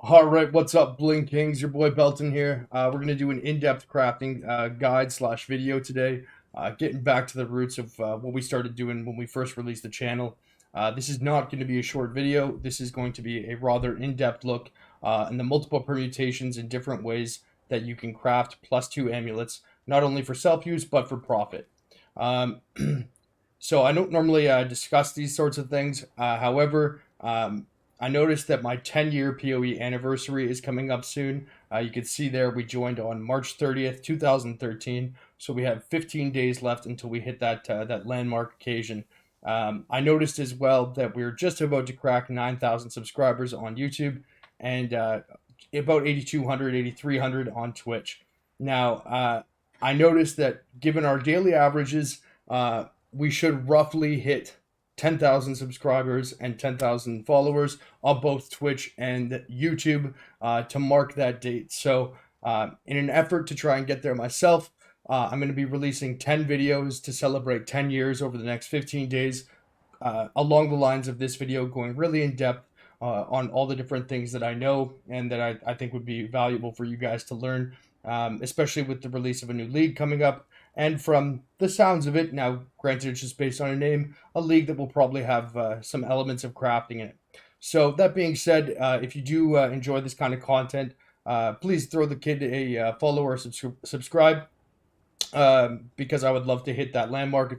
All right, what's up, Bling Kings? Your boy Belton here. We're gonna do an in-depth crafting guide slash video today, getting back to the roots of what we started doing when we first released the channel. This is not going to be a short video. This is going to be a rather in-depth look in the multiple permutations and different ways that you can craft +2 amulets, not only for self-use but for profit. Um, so I don't normally discuss these sorts of things. However, I noticed that my 10-year PoE anniversary is coming up soon. You can see there we joined on March 30th, 2013. So we have 15 days left until we hit that landmark occasion. I noticed as well that we're just about to crack 9,000 subscribers on YouTube and about 8,200, 8,300 on Twitch. Now, I noticed that given our daily averages, we should roughly hit 10,000 subscribers and 10,000 followers on both Twitch and YouTube to mark that date. So, in an effort to try and get there myself, I'm going to be releasing 10 videos to celebrate 10 years over the next 15 days, along the lines of this video, going really in depth on all the different things that I know and that I think would be valuable for you guys to learn, especially with the release of a new league coming up. And from the sounds of it, now granted it's just based on a name, a league that will probably have some elements of crafting in it. So that being said, if you do enjoy this kind of content, please throw the kid a follow or subscribe, because I would love to hit that landmark.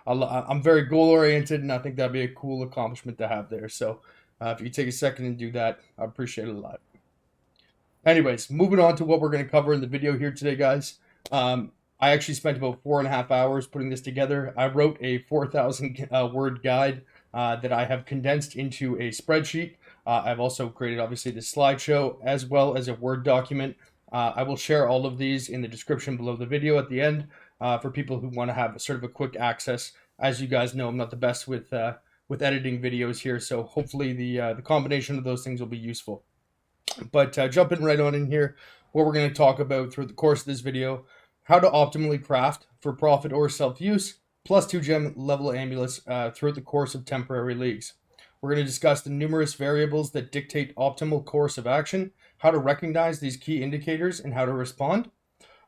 I'm very goal oriented, and I think that'd be a cool accomplishment to have there. So if you take a second and do that, I appreciate it a lot. Anyways, moving on to what we're going to cover in the video here today, guys. I actually spent about 4.5 hours putting this together. I wrote a 4,000 word guide that I have condensed into a spreadsheet. I've also created, obviously, the slideshow as well as a Word document. I will share all of these in the description below the video at the end for people who want to have sort of a quick access. As you guys know, I'm not the best with editing videos here, so hopefully the combination of those things will be useful. But jumping right on in here, what we're going to talk about through the course of this video: how to optimally craft for profit or self-use, +2 gem level amulets throughout the course of temporary leagues. We're going to discuss the numerous variables that dictate optimal course of action, how to recognize these key indicators, and how to respond.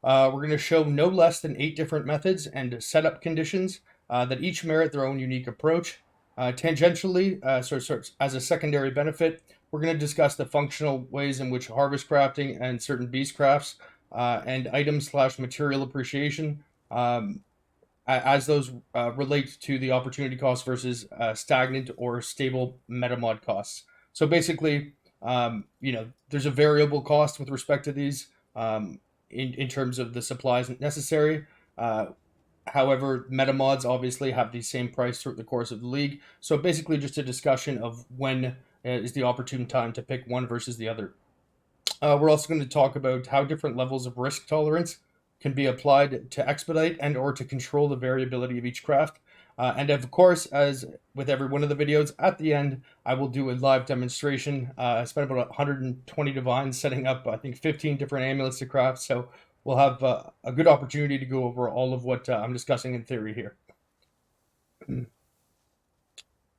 We're going to show no less than 8 different methods and setup conditions that each merit their own unique approach. Tangentially, as a secondary benefit, we're going to discuss the functional ways in which harvest crafting and certain beast crafts and item slash material appreciation, as those relate to the opportunity cost versus stagnant or stable metamod costs. So basically, there's a variable cost with respect to these in terms of the supplies necessary. However, metamods obviously have the same price throughout the course of the league. So basically just a discussion of when is the opportune time to pick one versus the other. We're also going to talk about how different levels of risk tolerance can be applied to expedite and or to control the variability of each craft. And of course, as with every one of the videos, at the end, I will do a live demonstration. I spent about 120 divines setting up, I think, 15 different amulets to craft. So we'll have a good opportunity to go over all of what I'm discussing in theory here.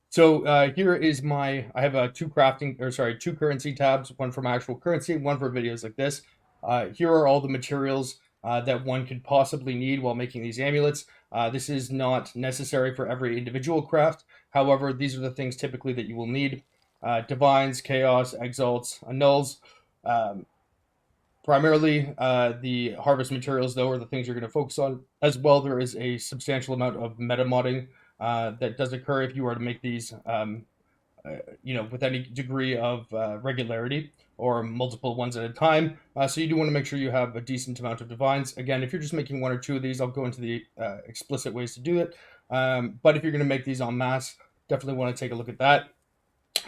So here is I have two currency tabs, one for my actual currency, one for videos like this. Here are all the materials that one could possibly need while making these amulets. This is not necessary for every individual craft. However, these are the things typically that you will need. Divines, Chaos, Exalts, Annuls. Primarily, the harvest materials, though, are the things you're going to focus on. As well, there is a substantial amount of meta modding that does occur if you were to make these, with any degree of regularity or multiple ones at a time. So you do want to make sure you have a decent amount of divines. Again, if you're just making one or two of these, I'll go into the explicit ways to do it. But if you're going to make these en masse, definitely want to take a look at that.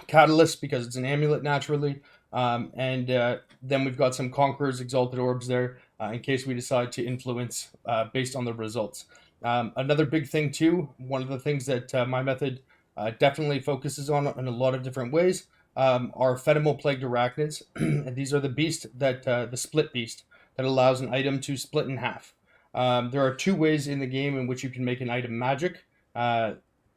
Catalyst, because it's an amulet naturally. And then we've got some Conqueror's Exalted Orbs there in case we decide to influence based on the results. Another big thing too, one of the things that my method definitely focuses on in a lot of different ways, are Fetimal Plagued Arachnids. And these are the beast the split beast that allows an item to split in half. There are 2 ways in the game in which you can make an item magic.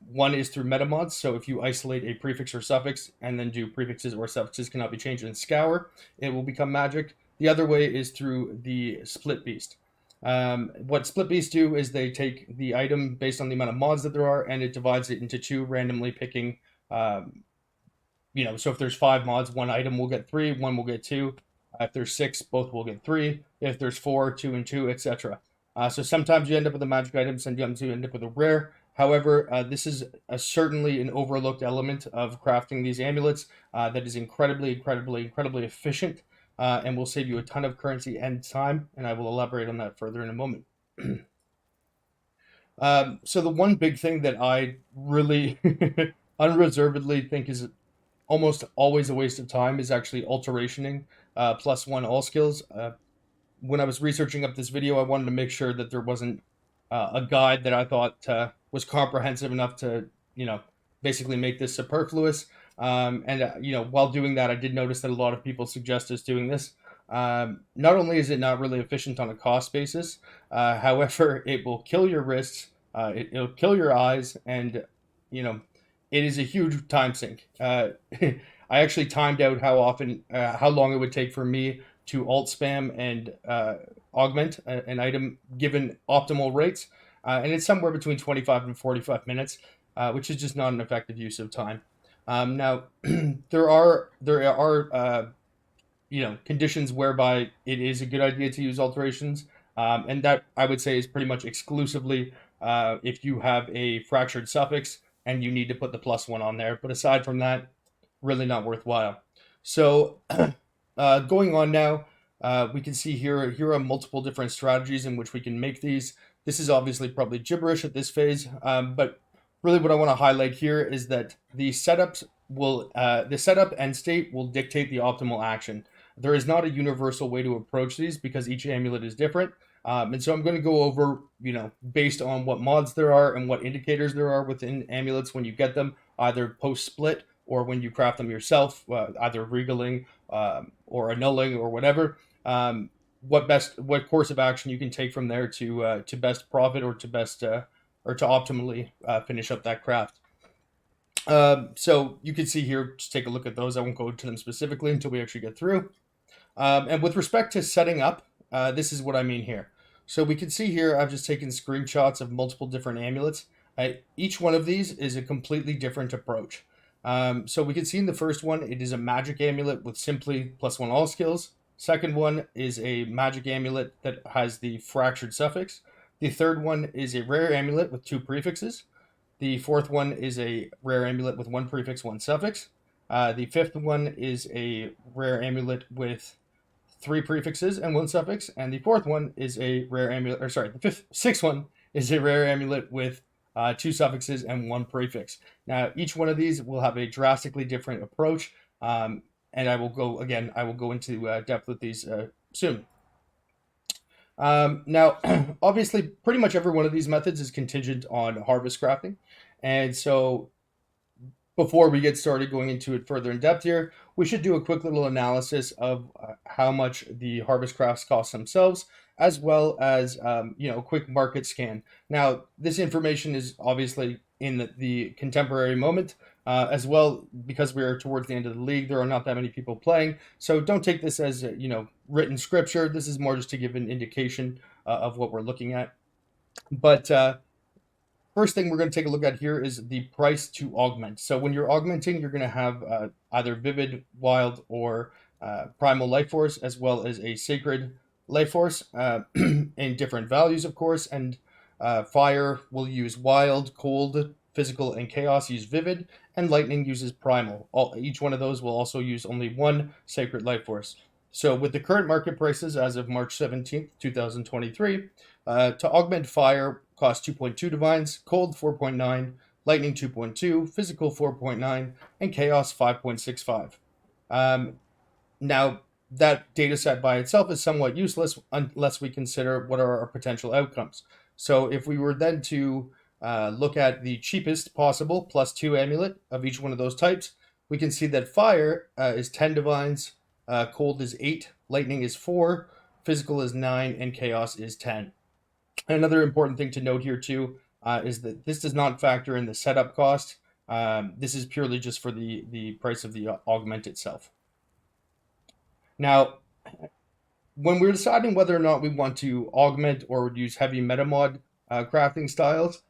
One is through metamods, so if you isolate a prefix or suffix and then do prefixes or suffixes cannot be changed in Scour, it will become magic. The other way is through the Split Beast. What Split Beasts do is they take the item based on the amount of mods that there are, and it divides it into two, randomly picking. So if there's 5 mods, one item will get 3, one will get 2. If there's 6, both will get 3. If there's 4, 2 and 2, etc. So sometimes you end up with a magic item, sometimes you end up with a rare. However, this is certainly an overlooked element of crafting these amulets that is incredibly, incredibly, incredibly efficient and will save you a ton of currency and time, and I will elaborate on that further in a moment. So the one big thing that I really unreservedly think is almost always a waste of time is actually alterationing +1 all skills. When I was researching up this video, I wanted to make sure that there wasn't a guide that I thought was comprehensive enough to, basically make this superfluous. While doing that, I did notice that a lot of people suggest us doing this. Not only is it not really efficient on a cost basis, however, it will kill your wrists, it'll kill your eyes, and it is a huge time sink. I actually timed out how long it would take for me to alt spam and augment an item given optimal rates, and it's somewhere between 25 and 45 minutes, which is just not an effective use of time. Now, there are conditions whereby it is a good idea to use alterations, and that I would say is pretty much exclusively if you have a fractured suffix and you need to put the +1 on there. But aside from that, really not worthwhile. So going on now, we can see here are multiple different strategies in which we can make these. This is obviously probably gibberish at this phase, but really what I want to highlight here is that the setup and state will dictate the optimal action. There is not a universal way to approach these because each amulet is different. And so I'm going to go over, based on what mods there are and what indicators there are within amulets when you get them, either post-split or when you craft them yourself, either regaling or annulling or whatever. What course of action you can take from there to best profit or to optimally finish up that craft. So you can see here, just take a look at those. I won't go into them specifically until we actually get through. And with respect to setting up, this is what I mean here. So we can see here, I've just taken screenshots of multiple different amulets. Each one of these is a completely different approach. So we can see in the first one, it is a magic amulet with simply +1 all skills. Second one is a magic amulet that has the fractured suffix. The third one is a rare amulet with 2 prefixes. The fourth one is a rare amulet with 1 prefix, 1 suffix. The fifth one is a rare amulet with 3 prefixes and 1 suffix, and the fourth one is a rare amulet, sixth one is a rare amulet with 2 suffixes and 1 prefix. Now, each one of these will have a drastically different approach, and I will go into depth with these soon. Now, obviously, pretty much every one of these methods is contingent on harvest crafting, and so before we get started going into it further in depth here, we should do a quick little analysis of how much the harvest crafts cost themselves, as well as a quick market scan. Now, this information is obviously in the contemporary moment, as well, because we are towards the end of the league. There are not that many people playing, so don't take this as written scripture. This is more just to give an indication of what we're looking at. But first thing we're going to take a look at here is the price to augment. So when you're augmenting, you're going to have either Vivid, Wild, or Primal Life Force, as well as a Sacred Life Force in different values, of course. And Fire will use Wild, Cold, Physical, and Chaos use Vivid, and Lightning uses Primal. Each one of those will also use only 1 Sacred Life Force. So with the current market prices as of March 17th, 2023, to augment Fire costs 2.2 divines, Cold 4.9, Lightning 2.2, Physical 4.9, and Chaos 5.65. Now, that data set by itself is somewhat useless unless we consider what are our potential outcomes. So if we were then to look at the cheapest possible +2 amulet of each one of those types, we can see that Fire is 10 divines, Cold is 8, Lightning is 4, Physical is 9, and Chaos is 10. Another important thing to note here too is that this does not factor in the setup cost. This is purely just for the price of the augment itself. Now, when we're deciding whether or not we want to augment or use heavy metamod crafting styles,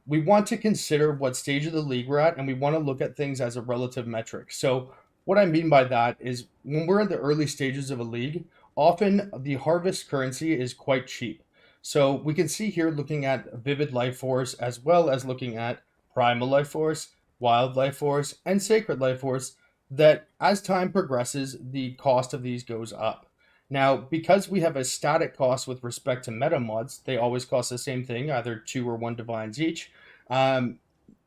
we want to consider what stage of the league we're at, and we want to look at things as a relative metric. So, what I mean by that is when we're in the early stages of a league, often the harvest currency is quite cheap. So, we can see here looking at Vivid Life Force as well as looking at Primal Life Force, Wild Life Force, and Sacred Life Force, that as time progresses, the cost of these goes up. Now, because we have a static cost with respect to meta mods, they always cost the same thing, either 2 or 1 divines each. Um,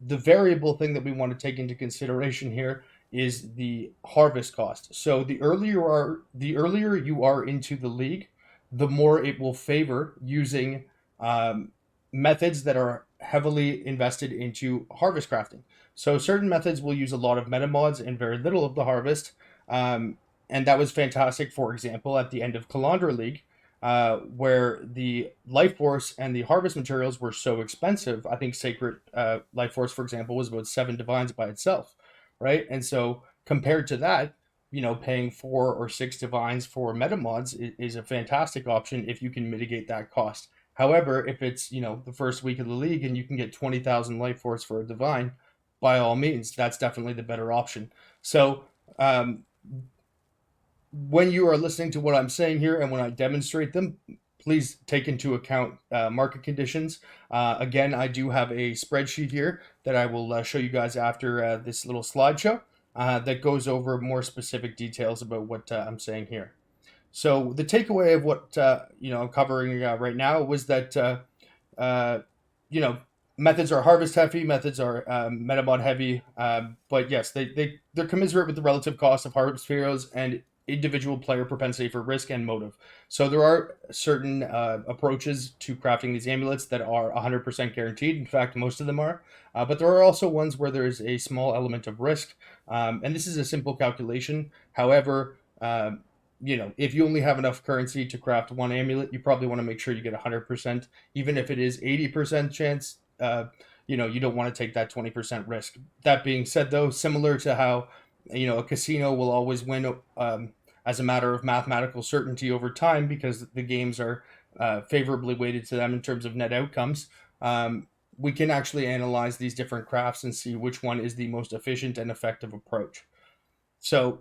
the variable thing that we want to take into consideration here is the harvest cost. So the earlier you are into the league, the more it will favor using methods that are heavily invested into harvest crafting. So certain methods will use a lot of meta mods and very little of the harvest. And that was fantastic, for example, at the end of Kalandra League, where the Life Force and the harvest materials were so expensive. I think Sacred Life Force, for example, was about 7 divines by itself, right? And so compared to that, paying 4 or 6 divines for meta mods is a fantastic option if you can mitigate that cost. However, if it's the first week of the league and you can get 20,000 Life Force for a divine, by all means, that's definitely the better option. So when you are listening to what I'm saying here and when I demonstrate them, please take into account market conditions. Again, I do have a spreadsheet here that I will show you guys after this little slideshow that goes over more specific details about what I'm saying here. So the takeaway of what I'm covering right now was that methods are harvest heavy, methods are metamod heavy, but yes, they're commiserate with the relative cost of harvest heroes and individual player propensity for risk and motive. So there are certain approaches to crafting these amulets that are 100% guaranteed. In fact, most of them are. But there are also ones where there is a small element of risk. And this is a simple calculation. However, if you only have enough currency to craft one amulet, you probably want to make sure you get 100%. Even if it is 80% chance, you don't want to take that 20% risk. That being said, though, similar to how a casino will always win as a matter of mathematical certainty over time because the games are favorably weighted to them in terms of net outcomes. We can actually analyze these different crafts and see which one is the most efficient and effective approach. So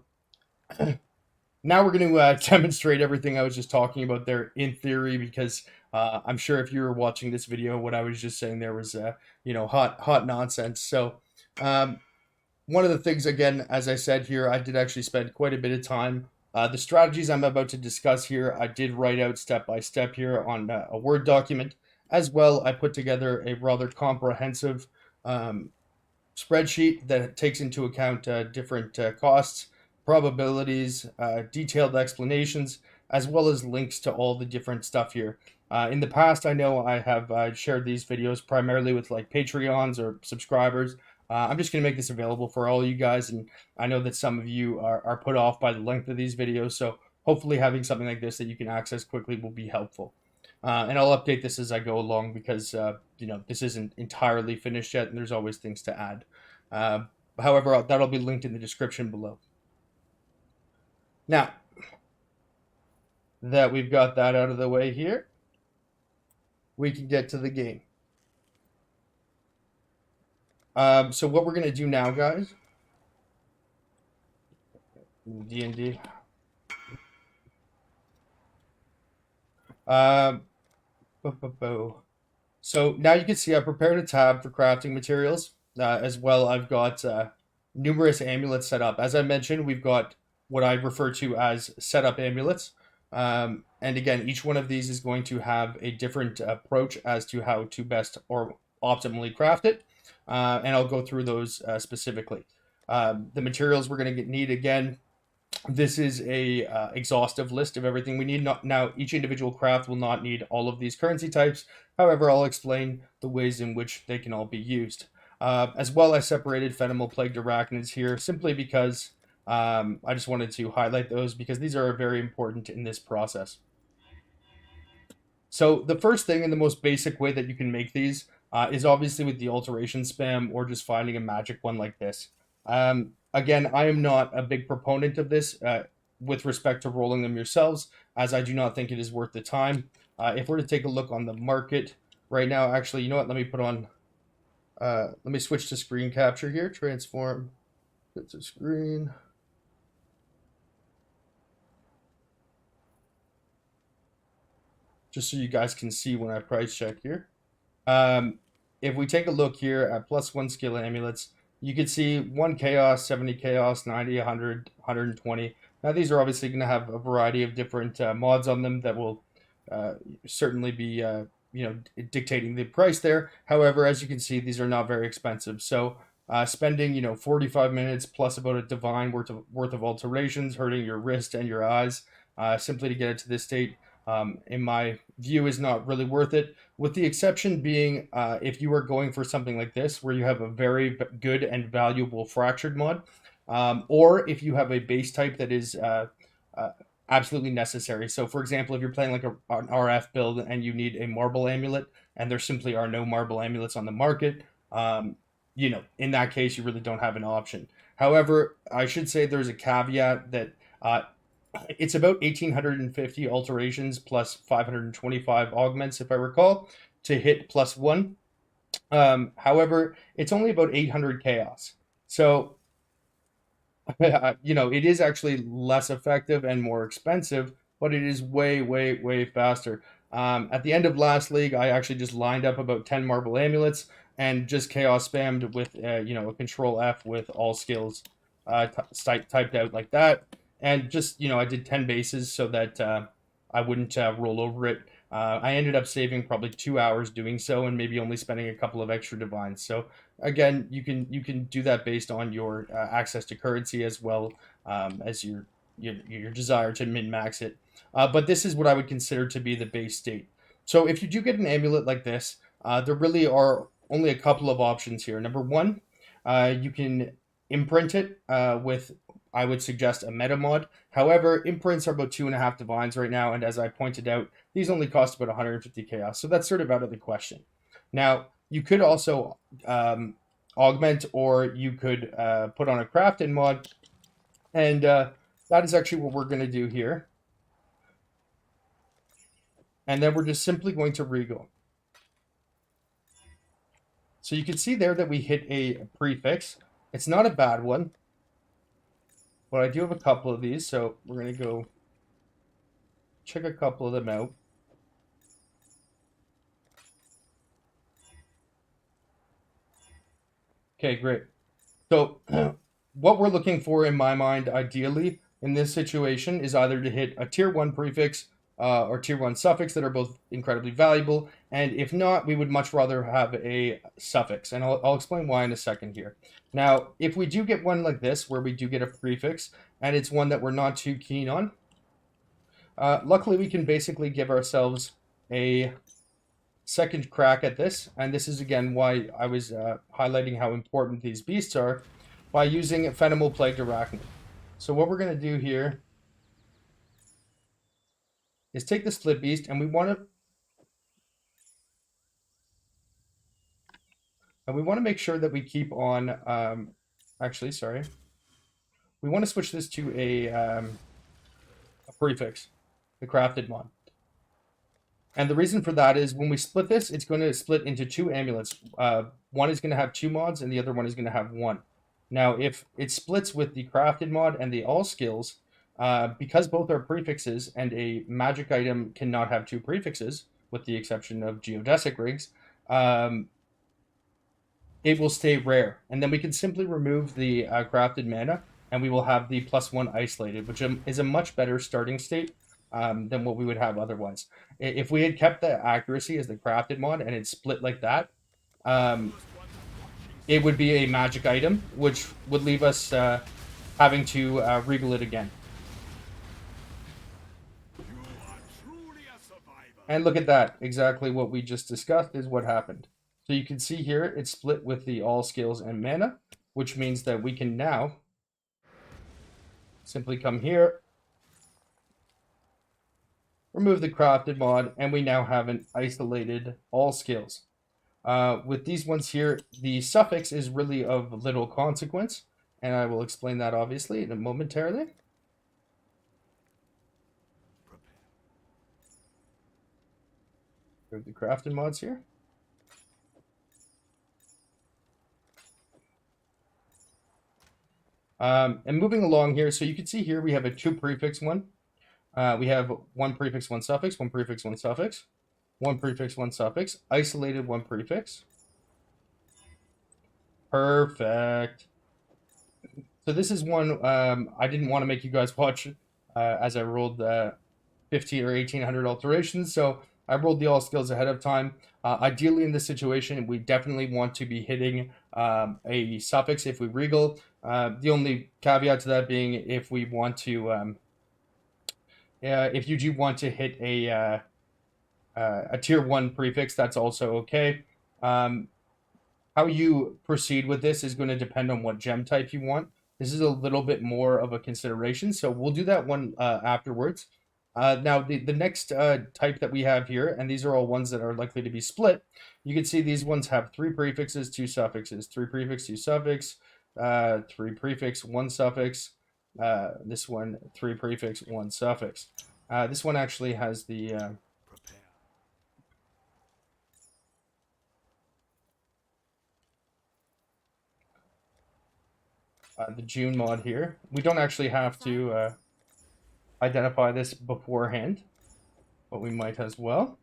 now we're going to demonstrate everything I was just talking about there in theory, because I'm sure if you were watching this video, what I was just saying there was hot nonsense. So one of the things, again, as I said here, I did actually spend quite a bit of time. The strategies I'm about to discuss here, I did write out step by step here on a Word document. As well, I put together a rather comprehensive spreadsheet that takes into account different costs, probabilities, detailed explanations, as well as links to all the different stuff here. In the past, I know I have shared these videos primarily with like Patreons or subscribers. I'm just going to make this available for all you guys, and I know that some of you are put off by the length of these videos, so hopefully having something like this that you can access quickly will be helpful. And I'll update this as I go along because, this isn't entirely finished yet, and there's always things to add. However, that'll be linked in the description below. Now, that we've got that out of the way here, we can get to the game. So what we're going to do now, guys, D&D. So now you can see I prepared a tab for crafting materials. As well, I've got numerous amulets set up. As I mentioned, we've got what I refer to as setup amulets. And again, each one of these is going to have a different approach as to how to best or optimally craft it. And I'll go through those specifically. The materials we're going to need, again, this is a exhaustive list of everything we need. Now, each individual craft will not need all of these currency types. However, I'll explain the ways in which they can all be used. As well, I separated Fenimal Plagued Arachnids here simply because I just wanted to highlight those because these are very important in this process. So the first thing and the most basic way that you can make these is obviously with the alteration spam or just finding a magic one like this. Again, I am not a big proponent of this with respect to rolling them yourselves, as I do not think it is worth the time. If we're to take a look on the market right now, actually, you know what? Let me put on, let me switch to screen capture here, transform to screen. Just so you guys can see when I price check here. If we take a look here at +1 skill amulets, you can see 1 chaos, 70 chaos, 90, 100, 120. Now these are obviously going to have a variety of different mods on them that will certainly be dictating the price there. However, as you can see, these are not very expensive. So spending 45 minutes plus about a divine worth of alterations, hurting your wrist and your eyes, simply to get it to this state, in my view, is not really worth it. With the exception being, if you are going for something like this, where you have a very good and valuable fractured mod, or if you have a base type that is uh, absolutely necessary. So, for example, if you're playing like an RF build and you need a marble amulet, and there simply are no marble amulets on the market, in that case, you really don't have an option. However, I should say there's a caveat that it's about 1,850 alterations plus 525 augments, if I recall, to hit +1. However, it's only about 800 chaos. So, it is actually less effective and more expensive, but it is way, way, way faster. At the end of last league, I actually just lined up about 10 marble amulets and just chaos spammed with, a control F with all skills typed out like that. And just, I did 10 bases so that I wouldn't roll over it. I ended up saving probably 2 hours doing so, and maybe only spending a couple of extra divines. So again, you can do that based on your access to currency as well as your desire to min max it. But this is what I would consider to be the base state. So if you do get an amulet like this, there really are only a couple of options here. Number one, you can imprint it with, I would suggest, a meta mod. However, imprints are about 2.5 divines right now, and as I pointed out, these only cost about 150 chaos, so that's sort of out of the question. Now, you could also augment, or you could put on a crafting mod, and that is actually what we're going to do here. And then we're just simply going to regal. So you can see there that we hit a prefix. It's not a bad one, but I do have a couple of these, so we're going to go check a couple of them out. Okay, great. So what we're looking for in my mind, ideally, in this situation is either to hit a tier 1 prefix or tier 1 suffix that are both incredibly valuable. And if not, we would much rather have a suffix. And I'll explain why in a second here. Now, if we do get one like this, where we do get a prefix, and it's one that we're not too keen on, luckily we can basically give ourselves a second crack at this. And this is, again, why I was highlighting how important these beasts are, by using Phenomenal Plagued Arachnid. So what we're going to do here is take the split beast, and we want to make sure that we keep on. Actually, sorry, we want to switch this to a prefix, the crafted mod. And the reason for that is when we split this, it's going to split into 2 amulets. One is going to have 2 mods, and the other one is going to have 1. Now, if it splits with the crafted mod and the all skills, because both are prefixes and a magic item cannot have 2 prefixes, with the exception of geodesic rigs, it will stay rare. And then we can simply remove the crafted mana, and we will have the +1 isolated, which is a much better starting state than what we would have otherwise. If we had kept the accuracy as the crafted mod and it split like that, it would be a magic item, which would leave us having to regal it again. And look at that. Exactly what we just discussed is what happened. So you can see here, it's split with the all skills and mana, which means that we can now simply come here, remove the crafted mod, and we now have an isolated all skills. With these ones here, the suffix is really of little consequence, and I will explain that obviously in a momentarily. There's the crafting mods here. And moving along here, so you can see here we have a 2 prefix one. We have 1 prefix, 1 suffix, 1 prefix, 1 suffix, 1 prefix, 1 suffix, isolated 1 prefix. Perfect. So this is one I didn't want to make you guys watch as I rolled 15 or 1800 alterations, so I rolled the all skills ahead of time. Ideally, in this situation, we definitely want to be hitting a suffix if we regal. The only caveat to that being if we want to, if you do want to hit a tier 1 prefix, that's also okay. How you proceed with this is going to depend on what gem type you want. This is a little bit more of a consideration, so we'll do that one afterwards. Now, the next type that we have here, and these are all ones that are likely to be split, you can see these ones have 3 prefixes, 2 suffixes, 3 prefix, 2 suffix, 3 prefix, 1 suffix, this one, 3 prefix, 1 suffix. This one actually has the June mod here. We don't actually have to identify this beforehand, but we might as well.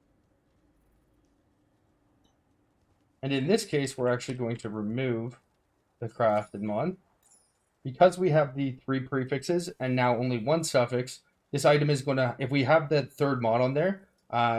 And in this case, we're actually going to remove the crafted mod. Because we have the 3 prefixes and now only 1 suffix, this item is going to, if we have the 3rd mod on there,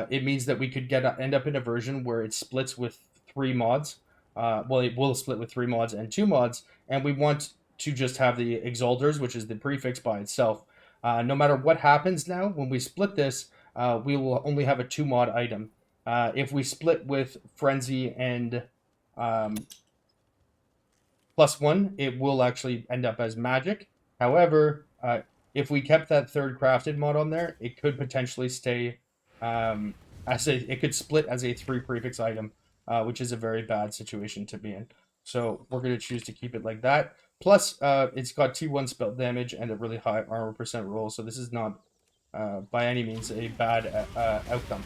it means that we could end up in a version where it splits with 3 mods. Well, it will split with 3 mods and 2 mods, and we want to just have the exalters, which is the prefix by itself. No matter what happens now, when we split this, we will only have a 2 mod item. If we split with Frenzy and +1, it will actually end up as magic. However, if we kept that 3rd crafted mod on there, it could potentially stay it could split as a 3 prefix item, which is a very bad situation to be in. So we're going to choose to keep it like that. Plus, it's got T1 spell damage and a really high armor percent roll, so this is not by any means a bad outcome.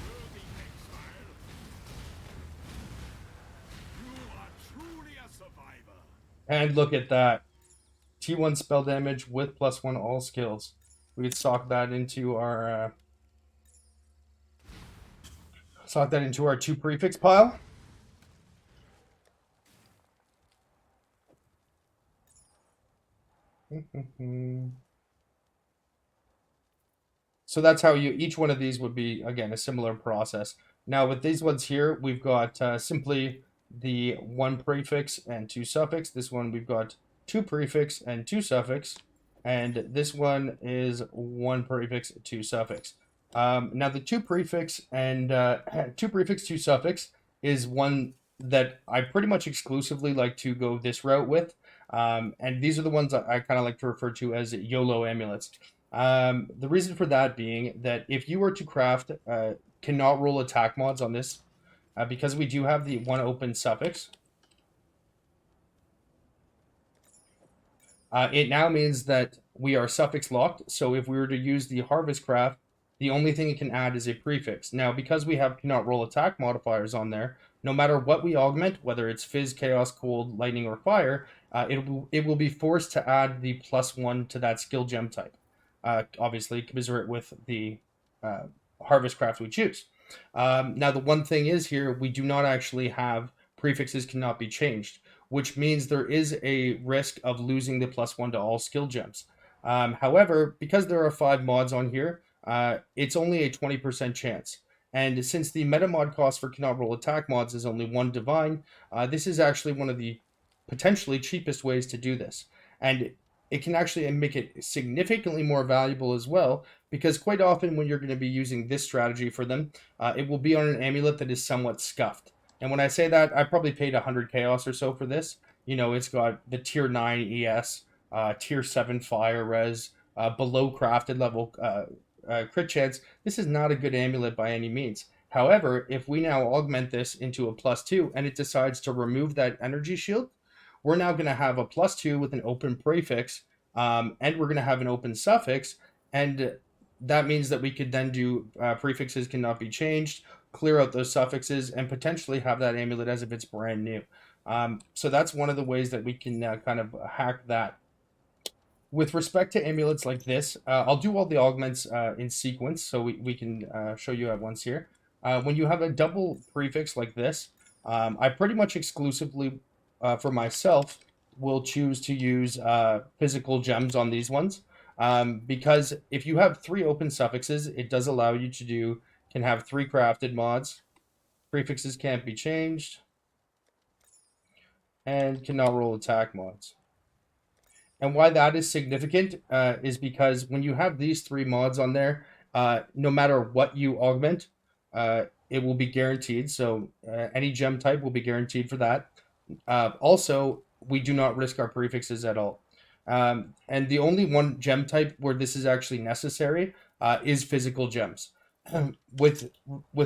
And look at that. T1 spell damage with +1 all skills. We could sock that into our 2 prefix pile. So that's how each one of these would be, again, a similar process. Now with these ones here, we've got simply the 1 prefix and 2 suffix. This one we've got 2 prefix and 2 suffix, and this one is 1 prefix, 2 suffix. Now the 2 prefix and 2 prefix, 2 suffix is one that I pretty much exclusively like to go this route with, and these are the ones I kind of like to refer to as YOLO amulets. The reason for that being that if you were to craft cannot roll attack mods on this, because we do have the 1 open suffix, it now means that we are suffix locked. So if we were to use the harvest craft, the only thing it can add is a prefix. Now, because we have cannot roll attack modifiers on there, no matter what we augment, whether it's fizz, chaos, cold, lightning, or fire, it will be forced to add the +1 to that skill gem type. Obviously, commiserate with the harvest craft we choose. Now, the one thing is here, we do not actually have prefixes cannot be changed, which means there is a risk of losing the +1 to all skill gems. However, because there are 5 mods on here, it's only a 20% chance. And since the meta mod cost for cannot roll attack mods is only 1 divine, this is actually one of the potentially cheapest ways to do this. And it can actually make it significantly more valuable as well, because quite often when you're going to be using this strategy for them, it will be on an amulet that is somewhat scuffed. And when I say that, I probably paid 100 chaos or so for this. You know, it's got the tier 9 ES, tier 7 fire res, below crafted level crit chance. This is not a good amulet by any means. However, if we now augment this into a +2 and it decides to remove that energy shield, we're now going to have a +2 with an open prefix, and we're going to have an open suffix, and that means that we could then do prefixes cannot be changed, clear out those suffixes, and potentially have that amulet as if it's brand new. So that's one of the ways that we can kind of hack that. With respect to amulets like this, I'll do all the augments in sequence so we can show you at once here. When you have a double prefix like this, I pretty much exclusively for myself will choose to use physical gems on these ones, because if you have 3 open suffixes, it does allow you to can have 3 crafted mods. Prefixes can't be changed and cannot roll attack mods. And why that is significant is because when you have these 3 mods on there, no matter what you augment, it will be guaranteed. So any gem type will be guaranteed for that. Also, we do not risk our prefixes at all. And the only one gem type where this is actually necessary is physical gems. With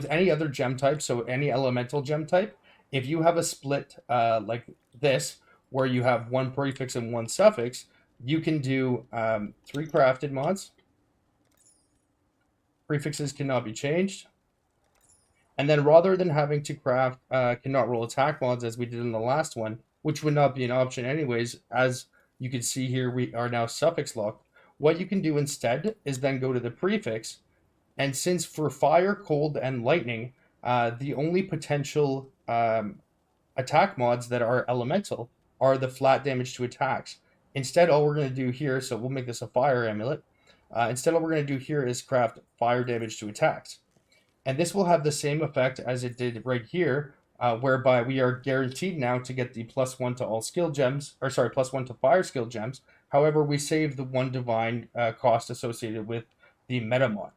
any other gem type, so any elemental gem type, if you have a split like this, where you have 1 prefix and 1 suffix, you can do 3 crafted mods. Prefixes cannot be changed. And then rather than having to craft cannot roll attack mods as we did in the last one, which would not be an option anyways, as you can see here, we are now suffix locked. What you can do instead is then go to the prefix, and since for fire, cold, and lightning, the only potential attack mods that are elemental are the flat damage to attacks. Instead, all we're going to do here, so we'll make this a fire amulet. Instead, all we're going to do here is craft fire damage to attacks. And this will have the same effect as it did right here, whereby we are guaranteed now to get the +1 to all skill gems, or sorry, +1 to fire skill gems. However, we save the 1 divine cost associated with the meta mod.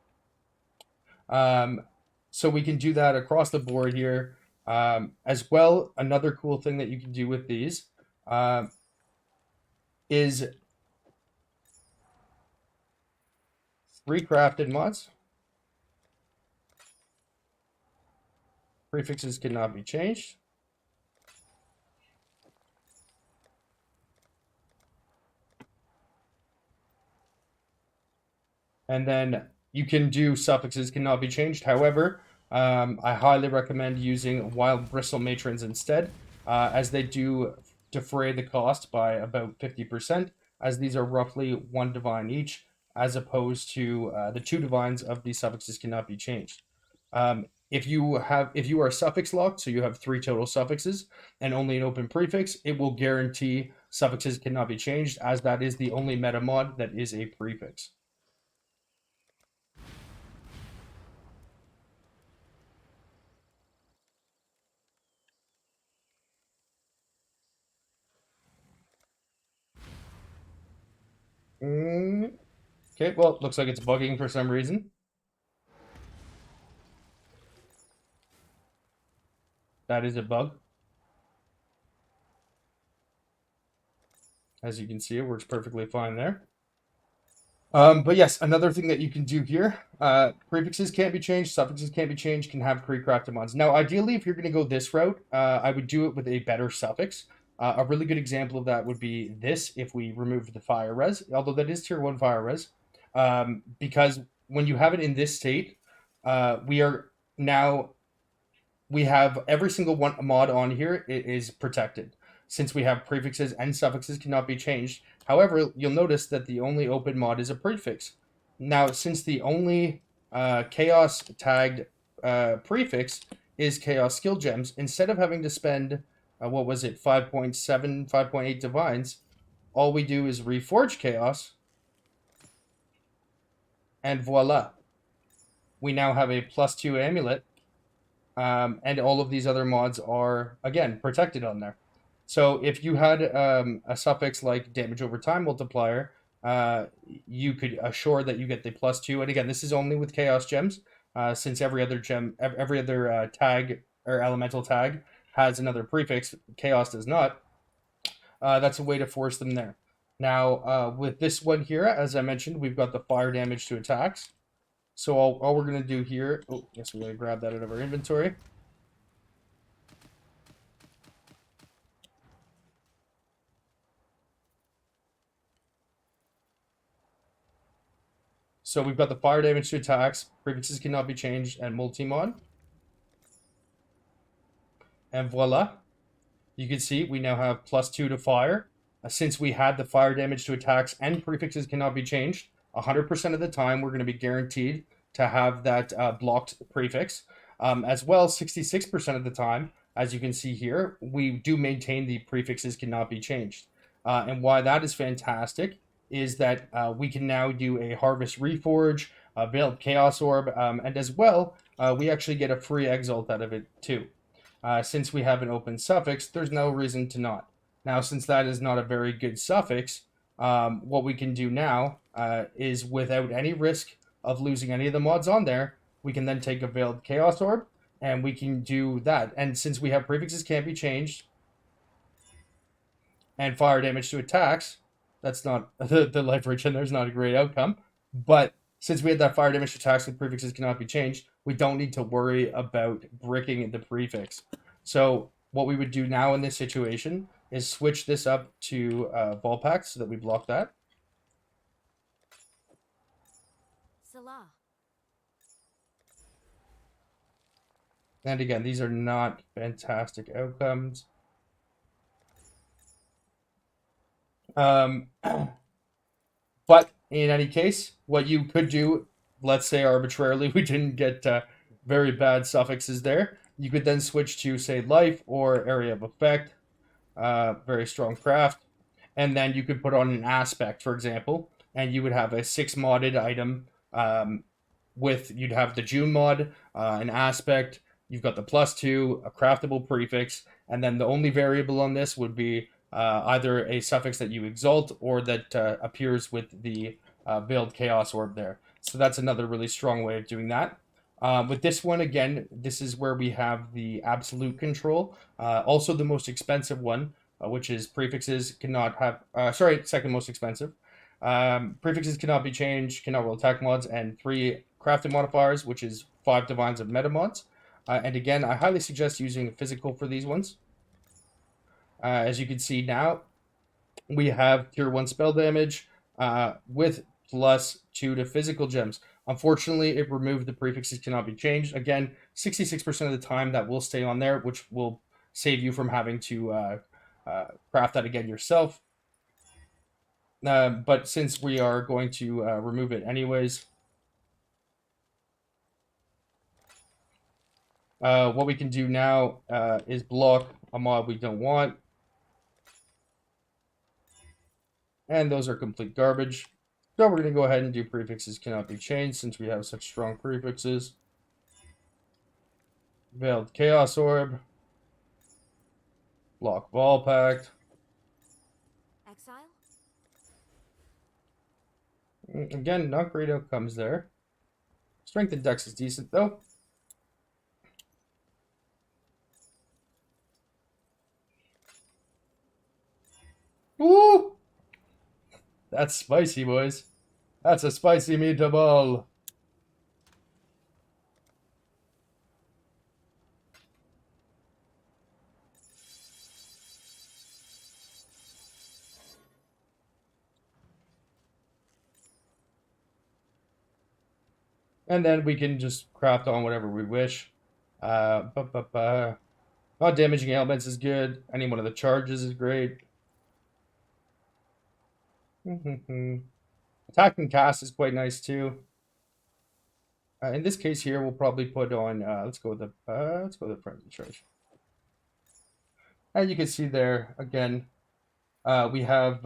So we can do that across the board here. As well, another cool thing that you can do with these is 3 crafted mods. Prefixes cannot be changed. And then you can do suffixes cannot be changed. However, I highly recommend using wild bristle matrons instead, as they do defray the cost by about 50%, as these are roughly 1 divine each, as opposed to the 2 divines of the suffixes cannot be changed. If you are suffix locked, so you have 3 total suffixes and only an open prefix, it will guarantee suffixes cannot be changed, as that is the only meta mod that is a prefix. Okay, well, it looks like it's bugging for some reason. That is a bug. As you can see, it works perfectly fine there. But yes, another thing that you can do here, prefixes can't be changed, suffixes can't be changed, can have pre-crafted mods. Now, ideally, if you're going to go this route, I would do it with a better suffix. A really good example of that would be this, if we remove the fire res, although that is tier 1 fire res, because when you have it in this state, we have every single one mod on here, it is protected, since we have prefixes and suffixes cannot be changed. However, you'll notice that the only open mod is a prefix. Now, since the only chaos tagged prefix is chaos skill gems, instead of having to spend, 5.7, 5.8 divines, all we do is reforge chaos, and voila. We now have a +2 amulet, and all of these other mods are, again, protected on there. So if you had a suffix like damage over time multiplier, you could assure that you get the +2. And again, this is only with chaos gems, since every other tag or elemental tag has another prefix. Chaos does not. That's a way to force them there. Now, with this one here, as I mentioned, we've got the fire damage to attacks. So all we're going to do here, oh, yes, we're going to grab that out of our inventory. So we've got the fire damage to attacks, prefixes cannot be changed, and multi-mod. And voila. You can see we now have +2 to fire. Since we had the fire damage to attacks and prefixes cannot be changed, 100% of the time we're going to be guaranteed to have that blocked prefix. As well, 66% of the time, as you can see here, we do maintain the prefixes cannot be changed. And why that is fantastic is that we can now do a Harvest Reforge, a Veiled Chaos Orb, and as well, we actually get a free Exalt out of it too. Since we have an open suffix, there's no reason to not. Now, since that is not a very good suffix, what we can do now is, without any risk of losing any of the mods on there, we can then take a Veiled Chaos Orb, and we can do that. And since we have prefixes can't be changed, and fire damage to attacks, that's not, the leverage in there's not a great outcome, but since we had that fire damage to attacks with prefixes cannot be changed, we don't need to worry about bricking the prefix. So what we would do now in this situation is switch this up to Volpact so that we block that. Salah. And again, these are not fantastic outcomes. But in any case, what you could do, let's say arbitrarily we didn't get very bad suffixes there, you could then switch to, say, life or area of effect, very strong craft, and then you could put on an aspect, for example, and you would have a 6 modded item you'd have the June mod, an aspect, you've got the +2, a craftable prefix, and then the only variable on this would be either a suffix that you exalt or that appears with the Veiled Chaos Orb there. So that's another really strong way of doing that. With this one, again, this is where we have the absolute control. Also the most expensive one, which is prefixes cannot have, second most expensive. Prefixes cannot be changed, cannot roll attack mods, and 3 crafted modifiers, which is 5 divines of meta mods. And again, I highly suggest using physical for these ones. As you can see now, we have Cure 1 spell damage with +2 to physical gems. Unfortunately, it removed the prefixes cannot be changed. Again, 66% of the time that will stay on there, which will save you from having to craft that again yourself. But since we are going to remove it anyways, what we can do now is block a mod we don't want. And those are complete garbage. So we're going to go ahead and do prefixes cannot be changed since we have such strong prefixes. Veiled Chaos Orb. Block Volpact. Exile? Again, not great outcomes there. Strength and Dex is decent though. Woo! That's spicy, boys. That's a spicy meatball. And then we can just craft on whatever we wish. Not damaging elements is good. Any one of the charges is great. Attack and cast is quite nice too. In this case here, we'll probably put on. Let's go with the frenzy charge. And you can see there again, we have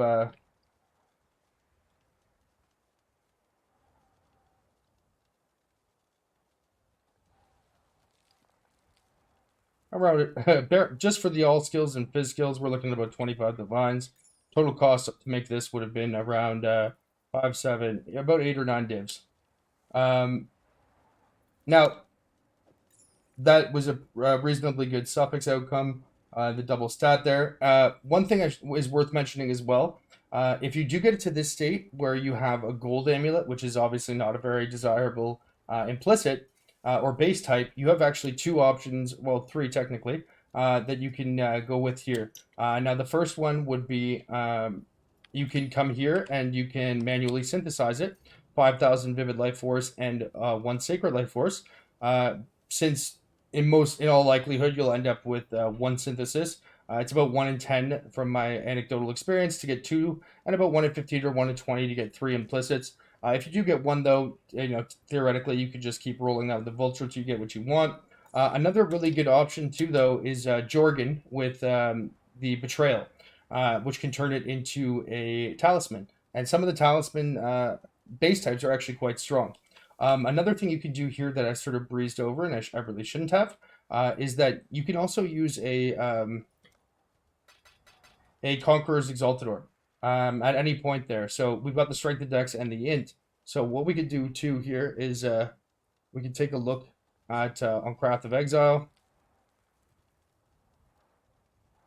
around it. Just for the all skills and phys skills, we're looking at about 25 divines. Total cost to make this would have been around 5, 7, about 8 or 9 divs. Now, that was a reasonably good suffix outcome, the double stat there. One thing is worth mentioning as well, if you do get to this state where you have a gold amulet, which is obviously not a very desirable implicit or base type, you have actually two options, well, three technically, that you can go with here. Now, the first one would be you can come here and you can manually synthesize it, 5,000 Vivid Life Force and one Sacred Life Force. Since in all likelihood you'll end up with one synthesis. It's about 1 in 10 from my anecdotal experience to get two, and about 1 in 15 or 1 in 20 to get three implicits. If you do get one, though, theoretically you could just keep rolling out the Vulture to get what you want. Another really good option, too, though, is Jorgen with the Betrayal, which can turn it into a Talisman. And some of the Talisman base types are actually quite strong. Another thing you can do here that I sort of breezed over, and I really shouldn't have, is that you can also use a Conqueror's Exalted Orb at any point there. So we've got the Strength of Dex and the Int. So what we could do too here is we can take a look at on Craft of Exile,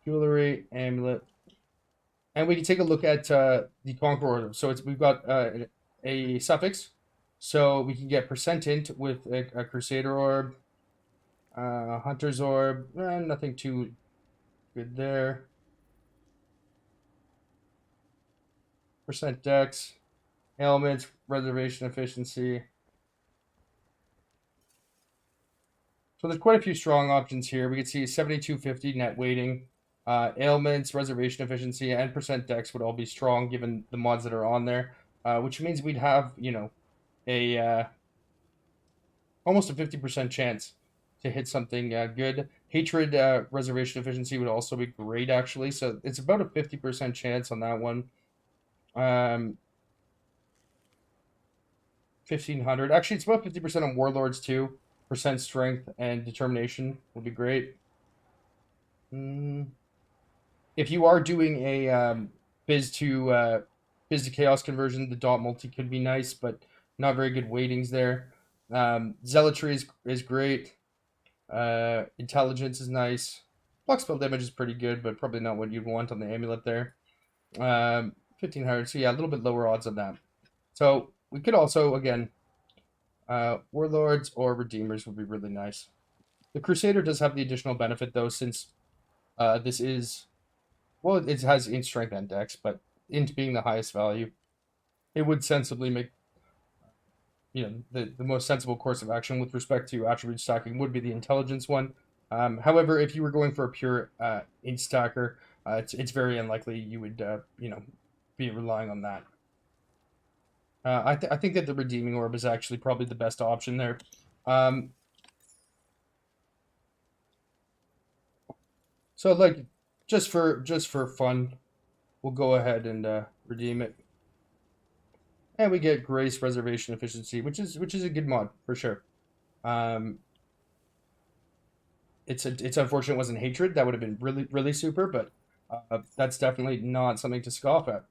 Jewelry, Amulet, and we can take a look at the Conqueror. So we've got a suffix, so we can get percent int with a Crusader Orb, Hunter's Orb, nothing too good there. Percent Dex, Ailments, Reservation Efficiency. So there's quite a few strong options here. We can see 7250 net weighting, ailments, reservation efficiency, and percent dex would all be strong given the mods that are on there, which means we'd have, a almost a 50% chance to hit something good. Hatred reservation efficiency would also be great, actually. So it's about a 50% chance on that one. 1500. Actually, it's about 50% on Warlords, too. Percent strength and determination would be great. If you are doing a Biz to Chaos conversion, the dot multi could be nice, but not very good weightings there. Zealotry is great. Intelligence is nice. Block spell damage is pretty good, but probably not what you'd want on the amulet there. 1500, so yeah, a little bit lower odds on that. So we could also, again, Warlords or Redeemers would be really nice. The Crusader does have the additional benefit, though, since this is, well, it has int strength and dex, but int being the highest value, it would sensibly make, the most sensible course of action with respect to attribute stacking would be the intelligence one. However, if you were going for a pure int stacker, it's very unlikely you would, be relying on that. I think that the Redeeming Orb is actually probably the best option there. So like just for fun, we'll go ahead and redeem it, and we get Grace Reservation Efficiency, which is a good mod for sure. Um, it's unfortunate it wasn't Hatred. That would have been really super, but that's definitely not something to scoff at.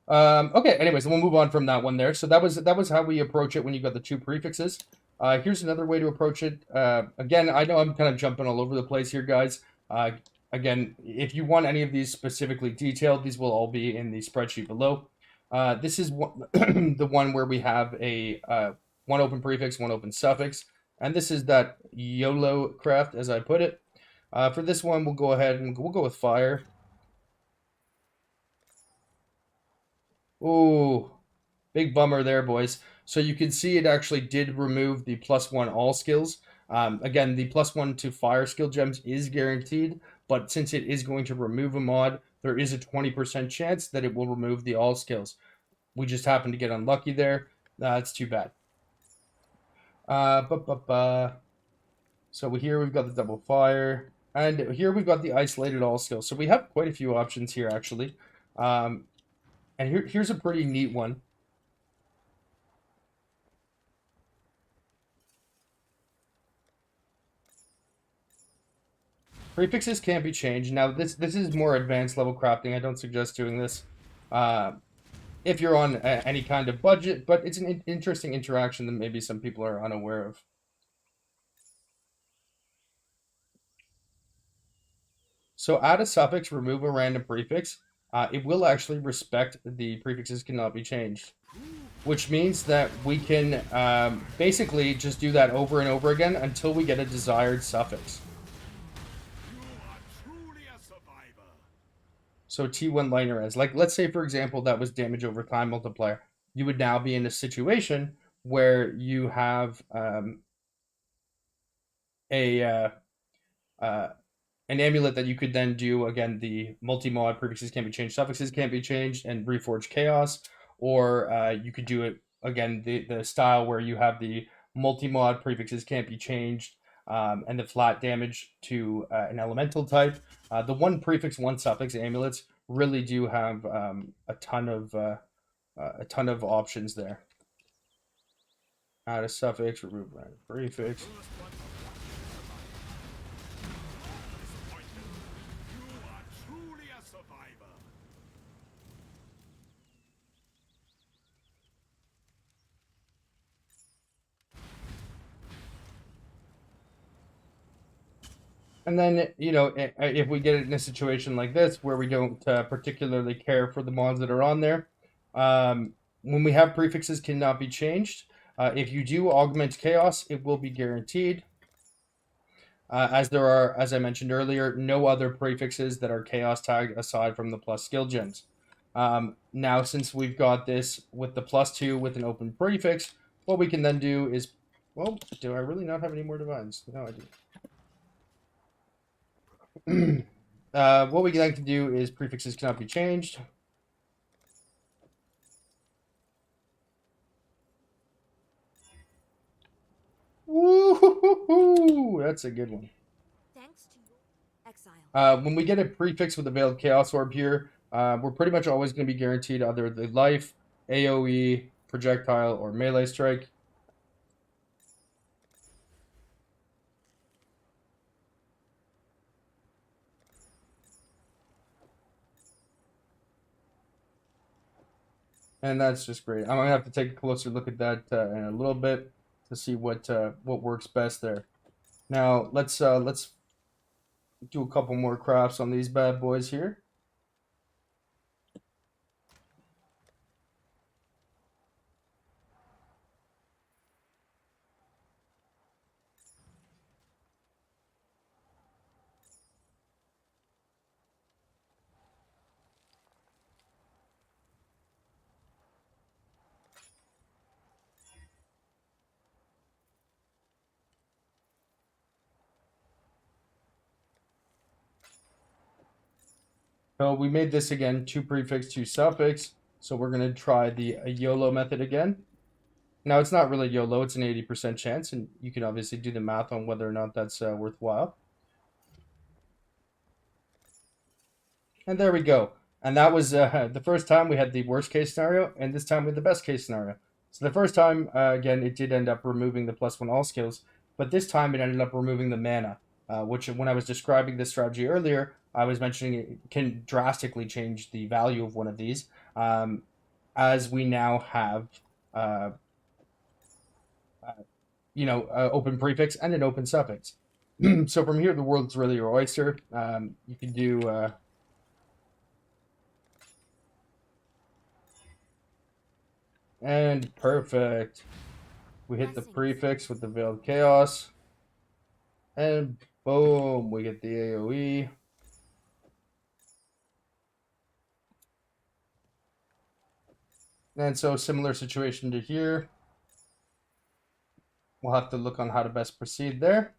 Okay, anyways, we'll move on from that one there. So that was how we approach it when you got the two prefixes. Here's another way to approach it. Again, I know I'm kind of jumping all over the place here, guys. Again, if you want any of these specifically detailed, these will all be in the spreadsheet below. This is the one where we have a one open prefix, one open suffix, and this is that YOLO craft, as I put it. For this one, we'll go ahead and we'll go with fire. Ooh, big bummer there, boys. So you can see it actually did remove the +1 all skills. Again, the +1 to fire skill gems is guaranteed, but since it is going to remove a mod, there is a 20% chance that it will remove the all skills. We just happened to get unlucky there. That's too bad. So here we've got the double fire, and here we've got the isolated all skills. So we have quite a few options here, actually. And here's a pretty neat one. Prefixes can't be changed. Now, this is more advanced level crafting. I don't suggest doing this if you're on any kind of budget, but it's an interesting interaction that maybe some people are unaware of. So add a suffix, remove a random prefix. It will actually respect the prefixes cannot be changed. which means that we can basically just do that over and over again until we get a desired suffix. So T1 liner as, like, let's say, for example, that was damage over time multiplier. You would now be in a situation where you have a uh, an amulet that you could then do. Again, the multi-mod prefixes can't be changed, suffixes can't be changed, and reforge chaos. Or you could do it again, the style where you have the multi-mod prefixes can't be changed, and the flat damage to an elemental type. The one prefix, one suffix amulets really do have a ton of options there. Add a suffix, remove a prefix. And then, if we get in a situation like this where we don't particularly care for the mods that are on there, when we have prefixes cannot be changed, if you do augment chaos, it will be guaranteed. As there are, as I mentioned earlier, no other prefixes that are chaos tagged aside from the plus skill gens. Now, since we've got this with the +2 with an open prefix, what we can then do is, well, do I really not have any more divines? No, I do. What we like to do is prefixes cannot be changed. Woo-hoo-hoo-hoo! That's a good one. Thanks to Exile. When we get a prefix with a Veiled Chaos Orb here, we're pretty much always going to be guaranteed either the life, AoE, projectile, or melee strike. And that's just great. I'm gonna have to take a closer look at that in a little bit to see what works best there. Now let's do a couple more crafts on these bad boys here. So we made this again, 2 prefix, 2 suffix. So we're going to try the YOLO method again. Now, it's not really YOLO, it's an 80% chance, and you can obviously do the math on whether or not that's worthwhile. And there we go. And that was the first time we had the worst case scenario, and this time we had the best case scenario. So the first time, again, it did end up removing the +1 all skills, but this time it ended up removing the mana, which when I was describing this strategy earlier, I was mentioning it can drastically change the value of one of these, as we now have, open prefix and an open suffix. So from here, the world's really your oyster. You can do... and perfect. We hit the prefix with the Veiled Chaos. And boom, we get the AoE. And so similar situation to here. We'll have to look on how to best proceed there.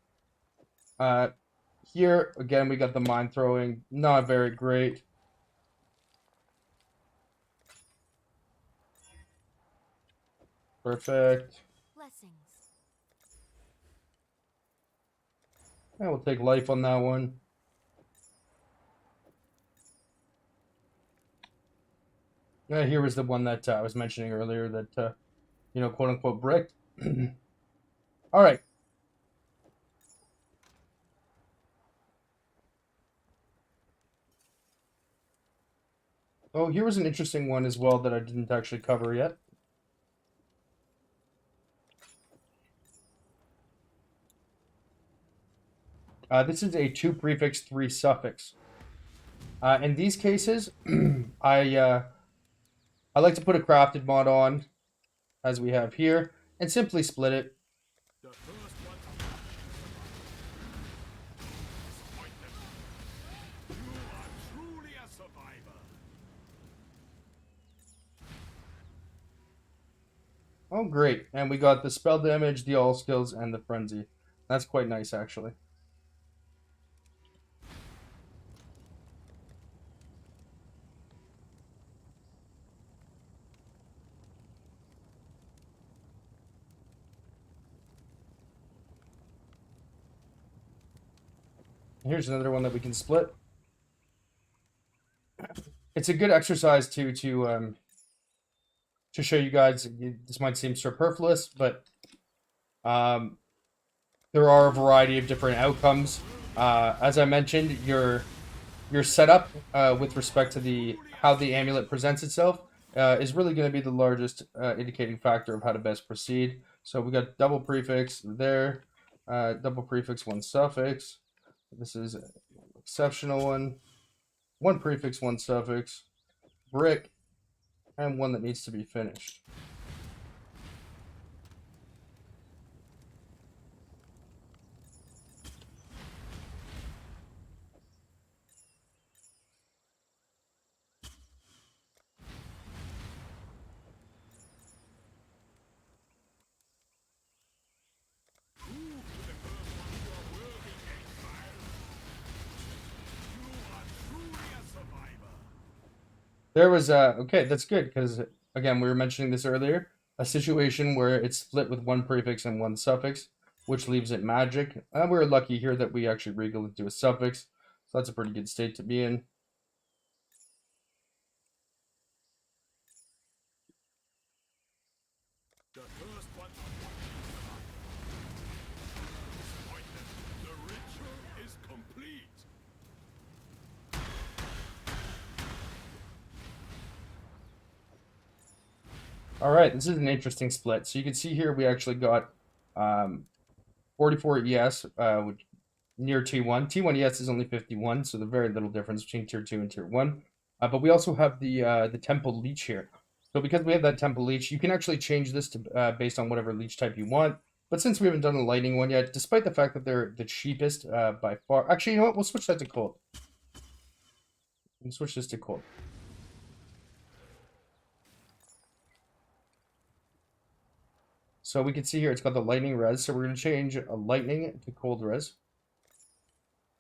Here, again, we got the mind throwing. Not very great. Perfect. Blessings. And we'll take life on that one. Here was the one that I was mentioning earlier that, quote unquote, bricked. All right. Oh, here was an interesting one as well that I didn't actually cover yet. This is a 2 prefix, 3 suffix. In these cases, I like to put a crafted mod on, as we have here, and simply split it. Oh, great. And we got the spell damage, the all skills, and the frenzy. That's quite nice, actually. Here's another one that we can split. It's a good exercise, too, to show you guys. This might seem superfluous, but there are a variety of different outcomes. As I mentioned, your setup with respect to the how the amulet presents itself is really going to be the largest indicating factor of how to best proceed. So we got double prefix there, double prefix, one suffix. This is an exceptional one. One prefix, one suffix, brick, and one that needs to be finished. There was okay, that's good because again we were mentioning this earlier, a situation where it's split with one prefix and one suffix, which leaves it magic. And we were lucky here that we actually regal into a suffix, so that's a pretty good state to be in. All right, this is an interesting split. So you can see here we actually got 44 ES, which near T1. T1 ES is only 51, so there's very little difference between tier 2 and tier 1. But we also have the Temple Leech here. So because we have that Temple Leech, you can actually change this to based on whatever leech type you want. But since we haven't done a lightning one yet, despite the fact that they're the cheapest by far. Actually, you know what? We'll switch that to cold. We'll switch this to cold. So we can see here it's got the lightning res. So we're going to change a lightning to cold res.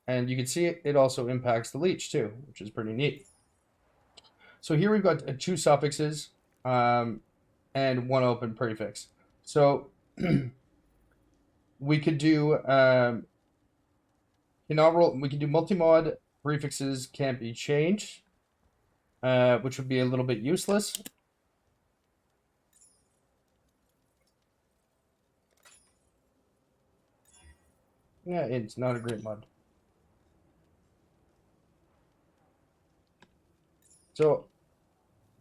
And you can see it also impacts the leech too, which is pretty neat. So here we've got two suffixes and one open prefix. So we could do inaugural. We could do multi-mod prefixes can't be changed, which would be a little bit useless. Yeah, it's not a great mod. So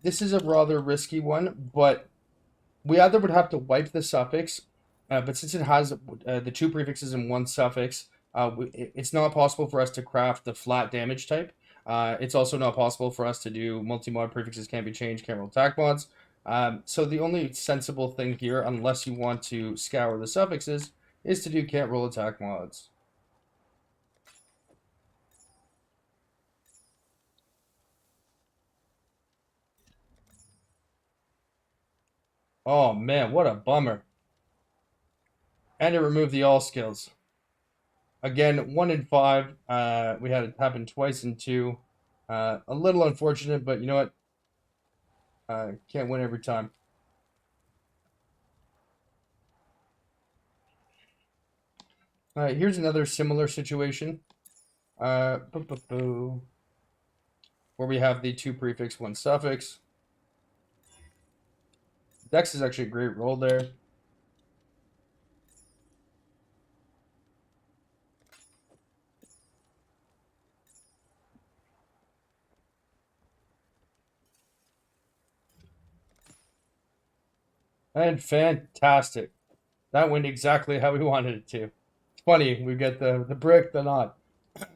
this is a rather risky one, but we either would have to wipe the suffix, but since it has the two prefixes and one suffix, it's not possible for us to craft the flat damage type. It's also not possible for us to do multi-mod prefixes can't be changed, can't roll attack mods. So the only sensible thing here, unless you want to scour the suffixes, is to do can't roll attack mods. Oh man, what a bummer. And it removed the all skills. Again, 1 in 5. We had it happen twice in 2. A little unfortunate, but you know what? Can't win every time. All right, here's another similar situation. Where we have the two prefix, one suffix. Dex is actually a great roll there. And fantastic. That went exactly how we wanted it to. It's funny, we get the brick, the knot.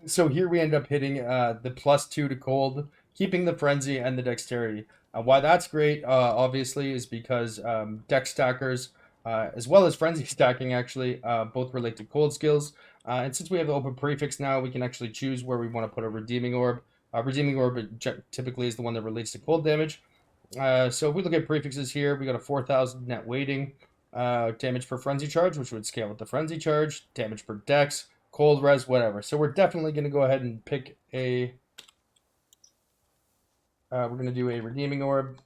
So here we end up hitting the +2 to cold, keeping the frenzy and the dexterity. Why that's great, obviously, is because deck stackers, as well as frenzy stacking, actually, both relate to cold skills. And since we have the open prefix now, we can actually choose where we want to put a redeeming orb. Redeeming orb typically is the one that relates to cold damage. So if we look at prefixes here, we got a 4,000 net weighting, damage per frenzy charge, which would scale with the frenzy charge, damage per dex, cold res, whatever. So we're definitely going to go ahead and pick a. We're going to do a redeeming orb.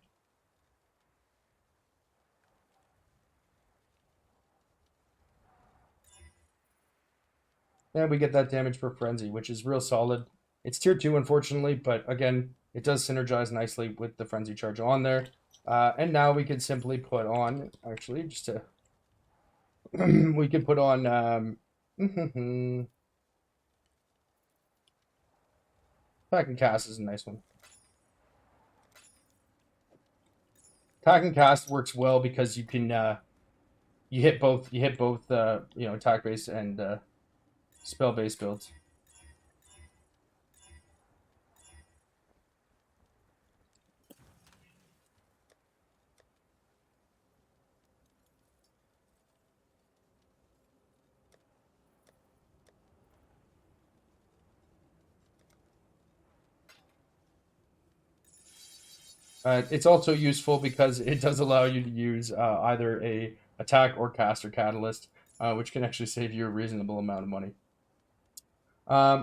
And we get that damage per frenzy, which is real solid. It's tier 2, unfortunately, but again, it does synergize nicely with the frenzy charge on there. And now we can simply put on, actually, just to. We could put on. Attack and cast is a nice one. Attack and cast works well because you can you hit both attack base and spell base builds. It's also useful because it does allow you to use either a attack or caster catalyst, which can actually save you a reasonable amount of money.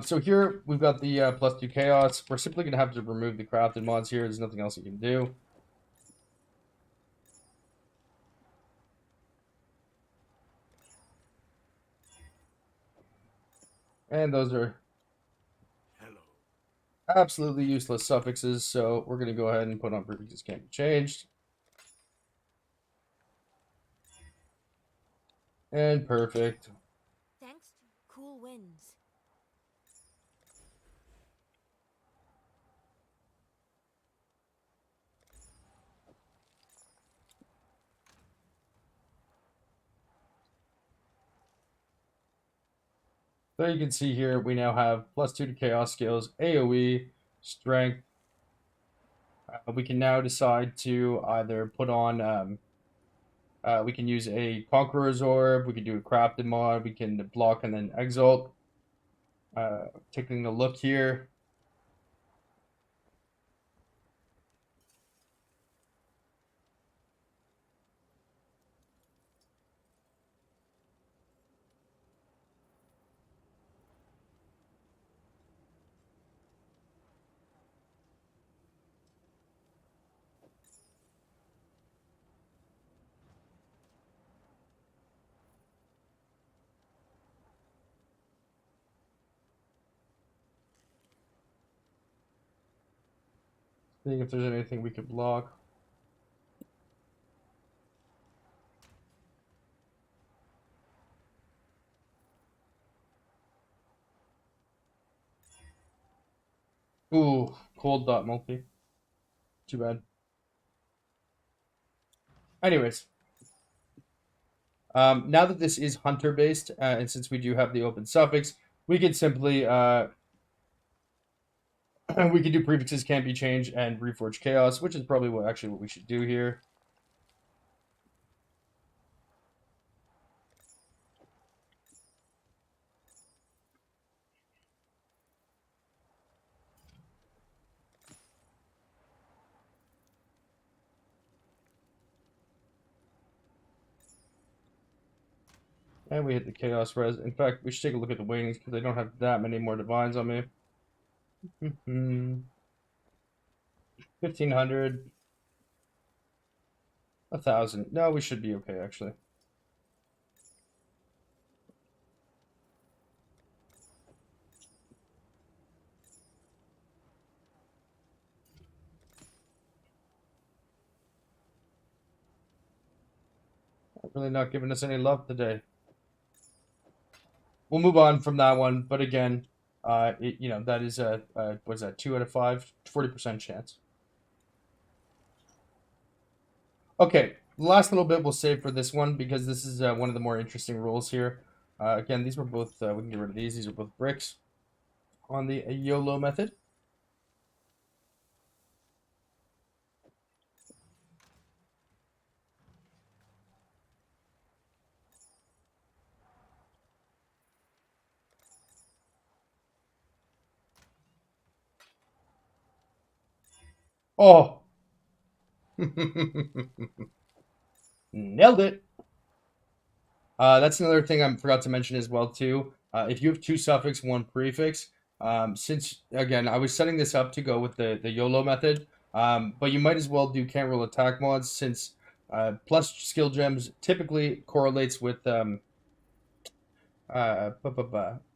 So here we've got the +2 chaos. We're simply going to have to remove the crafted mods here. There's nothing else you can do. And those are absolutely useless suffixes, so we're going to go ahead and put on prefixes can't be changed. And perfect. Thanks to cool winds. So you can see here we now have +2 to chaos skills, AoE, strength. We can now decide to either put on we can use a Conqueror's Orb, we can do a crafted mod, we can block and then exalt. Taking a look here. Seeing if there's anything we could block. Ooh, cold dot multi. Too bad. Anyways, now that this is hunter based, and since we do have the open suffix, we can simply we can do prefixes can't be changed and reforge chaos, which is probably what we should do here. And we hit the chaos res. In fact, we should take a look at the weightings because I don't have that many more divines on me. 1,500. 1,000. No, we should be okay, actually. Really not giving us any love today. We'll move on from that one, but again, that is what's that, 2 out of 5, 40% chance. Okay, the last little bit we'll save for this one because this is one of the more interesting rules here. Again, these were both, we can get rid of these. These are both bricks on the YOLO method. Oh, nailed it. That's another thing I forgot to mention as well too. If you have two suffix, one prefix, since again I was setting this up to go with the YOLO method, but you might as well do can't roll attack mods since plus skill gems typically correlates with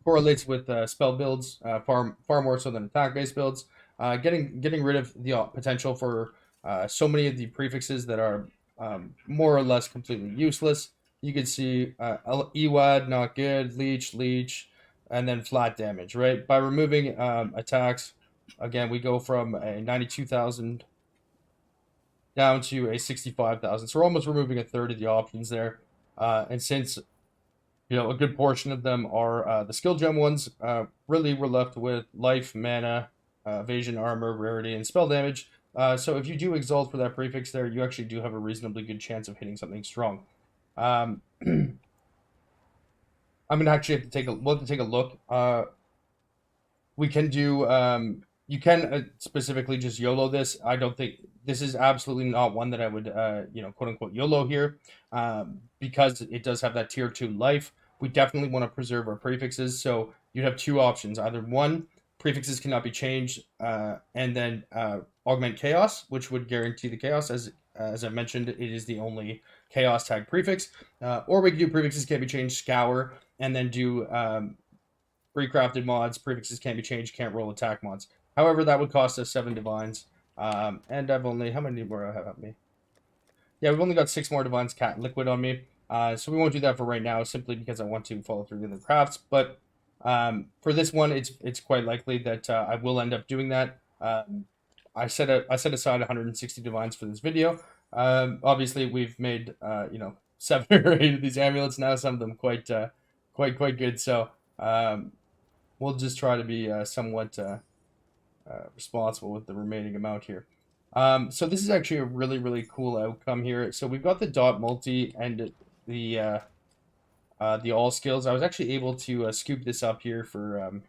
correlates with spell builds far more so than attack based builds. Getting rid of the potential for so many of the prefixes that are more or less completely useless. You can see EWAD not good, leech, and then flat damage. Right by removing attacks, again we go from a 92,000 down to a 65,000. So we're almost removing a third of the options there. And since a good portion of them are the skill gem ones. Really, we're left with life, mana, evasion, armor, rarity, and spell damage. So if you do exalt for that prefix there, you actually do have a reasonably good chance of hitting something strong. I'm gonna actually have to take a look. We can do you can specifically just YOLO this. I don't think this is absolutely not one that I would quote unquote YOLO here, because it does have that tier 2 life. We definitely want to preserve our prefixes, so you'd have two options: either one, prefixes cannot be changed, and then augment chaos, which would guarantee the chaos. As I mentioned, it is the only chaos tag prefix, or we could do prefixes can't be changed, scour, and then do pre-crafted mods, prefixes can't be changed, can't roll attack mods. However, that would cost us 7 divines. And I've only, how many more I have on me? Yeah, we've only got 6 more divines cat liquid on me. So we won't do that for right now, simply because I want to follow through the other crafts. But for this one, it's quite likely that I will end up doing that. I set aside 160 divines for this video. Obviously, we've made 7 or 8 of these amulets now. Some of them quite good. So we'll just try to be somewhat responsible with the remaining amount here. So this is actually a really cool outcome here. So we've got the dot multi and the all skills. I was actually able to scoop this up here for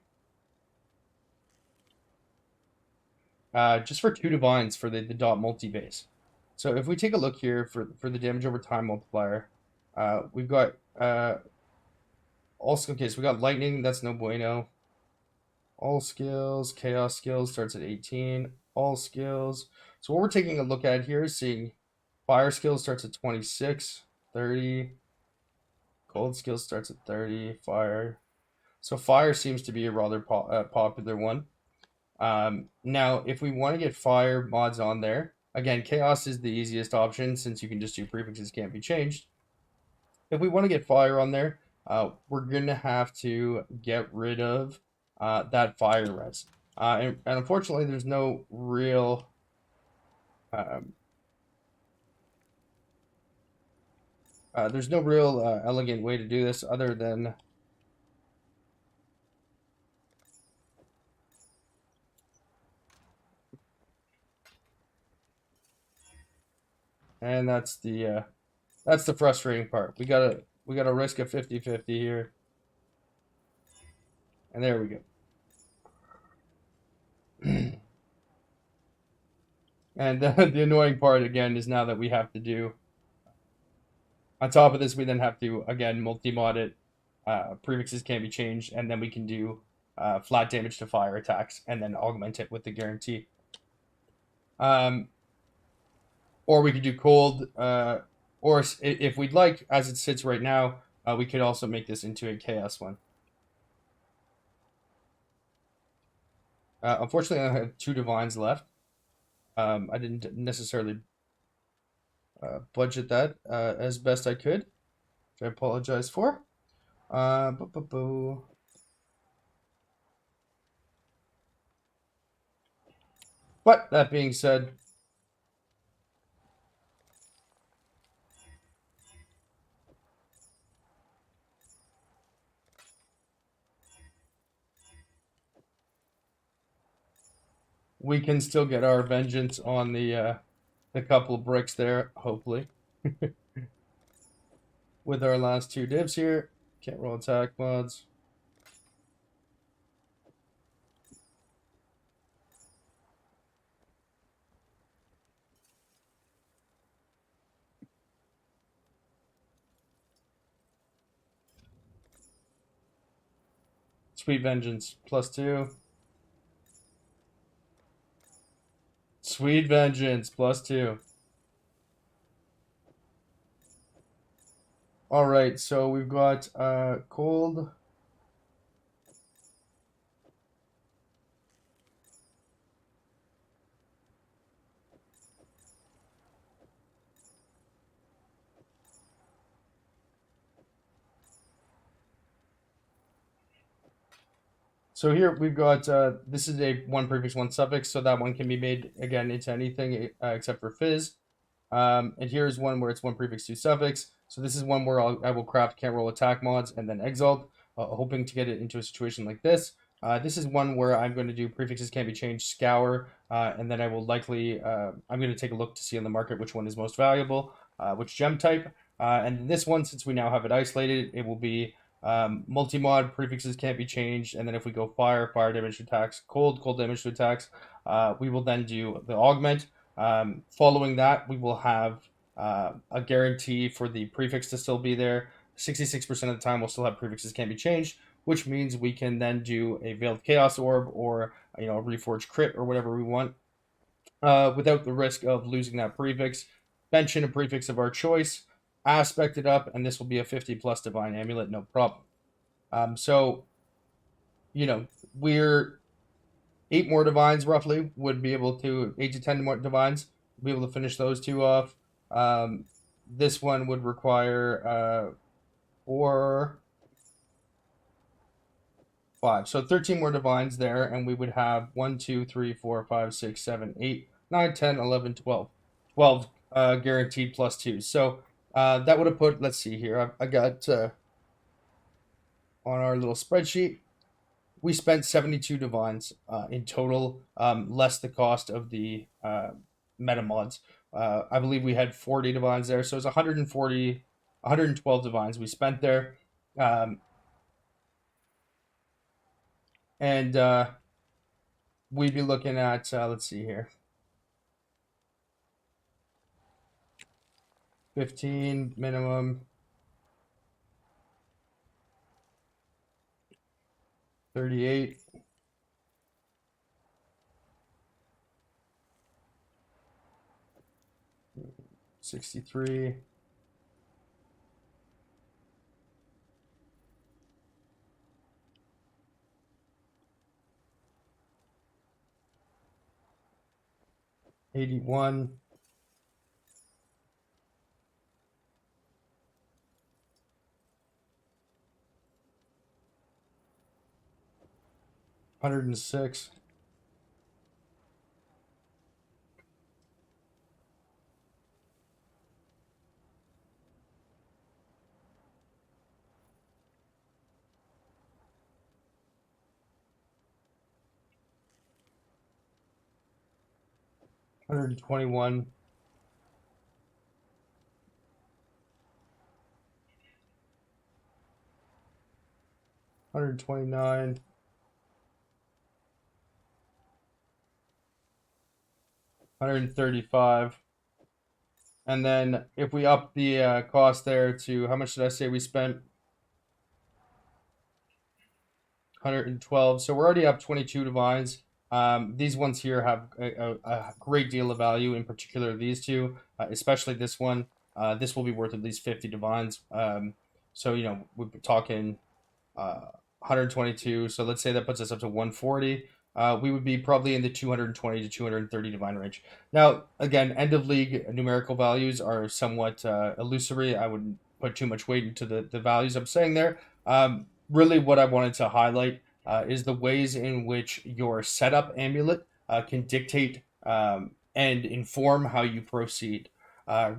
just for 2 divines for the dot multi base. So if we take a look here for the damage over time multiplier, we've got also okay. So we got lightning. That's no bueno. All skills, chaos skills starts at 18. All skills. So what we're taking a look at here is seeing fire skills starts at 26, 30. Cold skills starts at 30. Fire. So fire seems to be a rather popular one. Now, if we want to get fire mods on there, again, chaos is the easiest option since you can just do prefixes can't be changed. If we want to get fire on there, we're gonna have to get rid of that fire res. And unfortunately, there's no real elegant way to do this other than and that's the frustrating part. We gotta risk a 50-50 here, and there we go. And the annoying part again is now that we have to do on top of this, we then have to again multi-mod it. Prefixes can't be changed, and then we can do flat damage to fire attacks, and then augment it with the guarantee. Or we could do cold, or if we'd like, as it sits right now, we could also make this into a chaos one. Unfortunately, I have 2 divines left. I didn't necessarily budget that as best I could, which I apologize for. But that being said, we can still get our vengeance on the couple of bricks there, hopefully. With our last 2 divs here. Can't roll attack mods. Sweet Vengeance, +2. Sweet Vengeance, +2. All right, so we've got cold. So here we've got this is a one prefix, one suffix, so that one can be made again into anything except for fizz. And here's one where it's one prefix, two suffix. So this is one where I will craft can't roll attack mods and then exalt, hoping to get it into a situation like this. This is one where I'm going to do prefixes can't be changed, scour, and then I will likely, I'm going to take a look to see on the market which one is most valuable, which gem type. And this one, since we now have it isolated, it will be multi-mod, prefixes can't be changed, and then if we go fire, fire damage to attacks, cold, cold damage to attacks, we will then do the augment. Following that, we will have a guarantee for the prefix to still be there. 66% of the time, we'll still have prefixes can't be changed, which means we can then do a Veiled Chaos Orb or a Reforged Crit or whatever we want without the risk of losing that prefix. Bench in a prefix of our choice, aspect it up, and this will be a 50 plus Divine Amulet, no problem. So, we're 8 more divines roughly would be able to 8 to 10 more divines be able to finish those two off. This one would require 4, 5, so 13 more divines there, and we would have 1, 2, 3, 4, 5, 6, 7, 8, 9, 10, 11, 12, 12 guaranteed +2. So that would have put, let's see here, I got on our little spreadsheet, we spent 72 divines in total, less the cost of the meta mods. I believe we had 40 divines there, so it's 140, 112 divines we spent there. And we'd be looking at, let's see here, 15 minimum, 38, 63, 81, 106, 121, 129, 135. And then if we up the cost there to, how much did I say we spent? 112. So we're already up 22 divines. These ones here have a great deal of value, in particular these two, especially this one. This will be worth at least 50 divines. So, we're talking 122. So let's say that puts us up to 140. We would be probably in the 220 to 230 divine range. Now, again, end of league numerical values are somewhat illusory. I wouldn't put too much weight into the values I'm saying there. Really, what I wanted to highlight is the ways in which your setup amulet can dictate and inform how you proceed.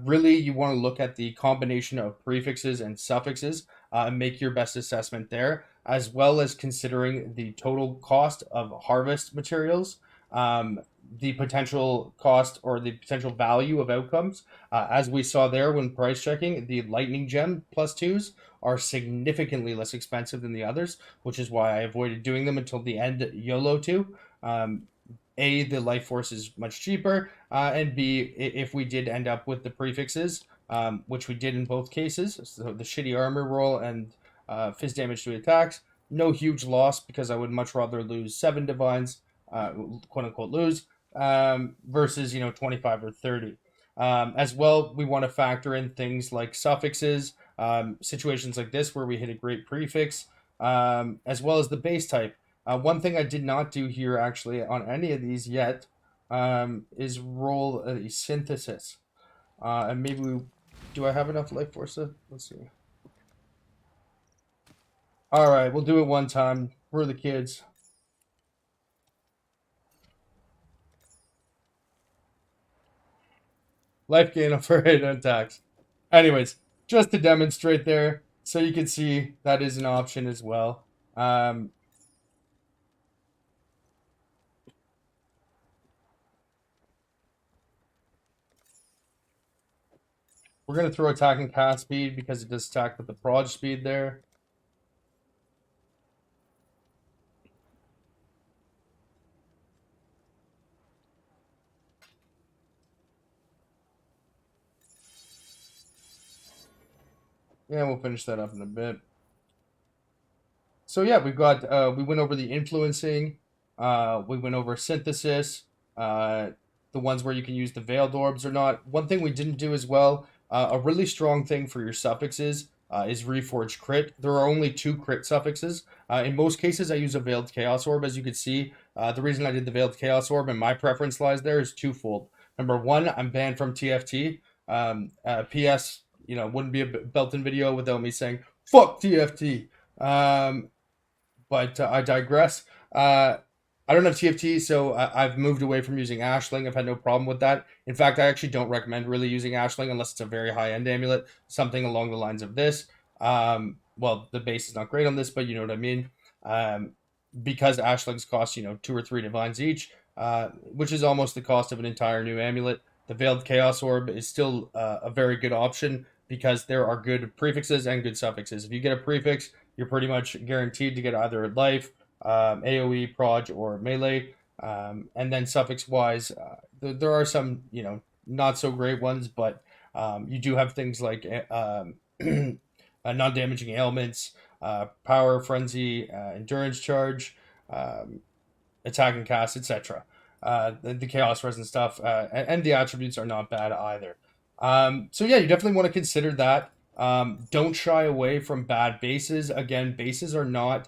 Really, you want to look at the combination of prefixes and suffixes and make your best assessment there, as well as considering the total cost of harvest materials, the potential cost or the potential value of outcomes. As we saw there when price checking, the lightning gem +2s are significantly less expensive than the others, which is why I avoided doing them until the end YOLO 2. A, the life force is much cheaper, and B, if we did end up with the prefixes, which we did in both cases, so the shitty armor roll and fizz damage to attacks, No huge loss because I would much rather lose 7 divines, uh, quote unquote lose, versus 25 or 30. As well, we want to factor in things like suffixes, situations like this where we hit a great prefix, as well as the base type. One thing I did not do here actually on any of these yet is roll a synthesis. And maybe do I have enough life force? Let's see. All right, we'll do it one time. We're the kids. Life gain over 8 attacks. Anyways, just to demonstrate there, so you can see that is an option as well. We're going to throw attack and cast speed because it does stack with the prod speed there. Yeah, we'll finish that up in a bit. So yeah, we've got we went over the influencing, we went over synthesis, the ones where you can use the veiled orbs or not. One thing we didn't do as well, a really strong thing for your suffixes is reforged crit. There are only 2 crit suffixes. In most cases, I use a veiled chaos orb. As you can see, the reason I did the veiled chaos orb and my preference lies there is twofold. Number one, I'm banned from TFT. P.S. Wouldn't be a Belton video without me saying fuck TFT. But I digress. I don't have TFT, so I've moved away from using Ashling. I've had no problem with that. In fact, I actually don't recommend really using Ashling unless it's a very high end amulet, something along the lines of this. Well, the base is not great on this, but you know what I mean. Um, because Ashlings cost 2 or 3 divines each, which is almost the cost of an entire new amulet. The Veiled Chaos Orb is still a very good option because there are good prefixes and good suffixes. If you get a prefix, you're pretty much guaranteed to get either life, AoE, proj, or melee. And then suffix wise, there are some, not so great ones, but you do have things like non damaging ailments, power, frenzy, endurance charge, um, attack and cast, etc. The chaos resin stuff, and the attributes are not bad either. So yeah, you definitely want to consider that. Don't shy away from bad bases. Again, bases are not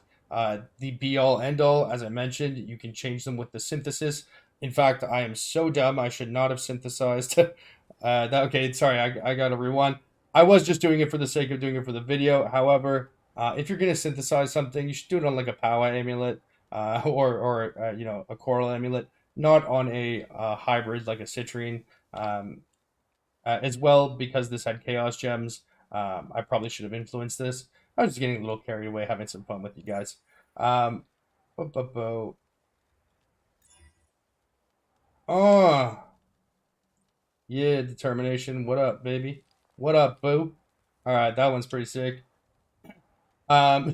the be all end all. As I mentioned, you can change them with the synthesis. In fact, I am so dumb. I should not have synthesized. Okay, sorry. I got to rewind. I was just doing it for the sake of doing it for the video. However, if you're gonna synthesize something, you should do it on like a Power amulet, or a Coral amulet, not on a hybrid like a Citrine. Um, as well, because this had chaos gems, I probably should have influenced this. I was just getting a little carried away, having some fun with you guys. Um, oh, yeah, determination. What up, baby? What up, boo? All right, that one's pretty sick. duh,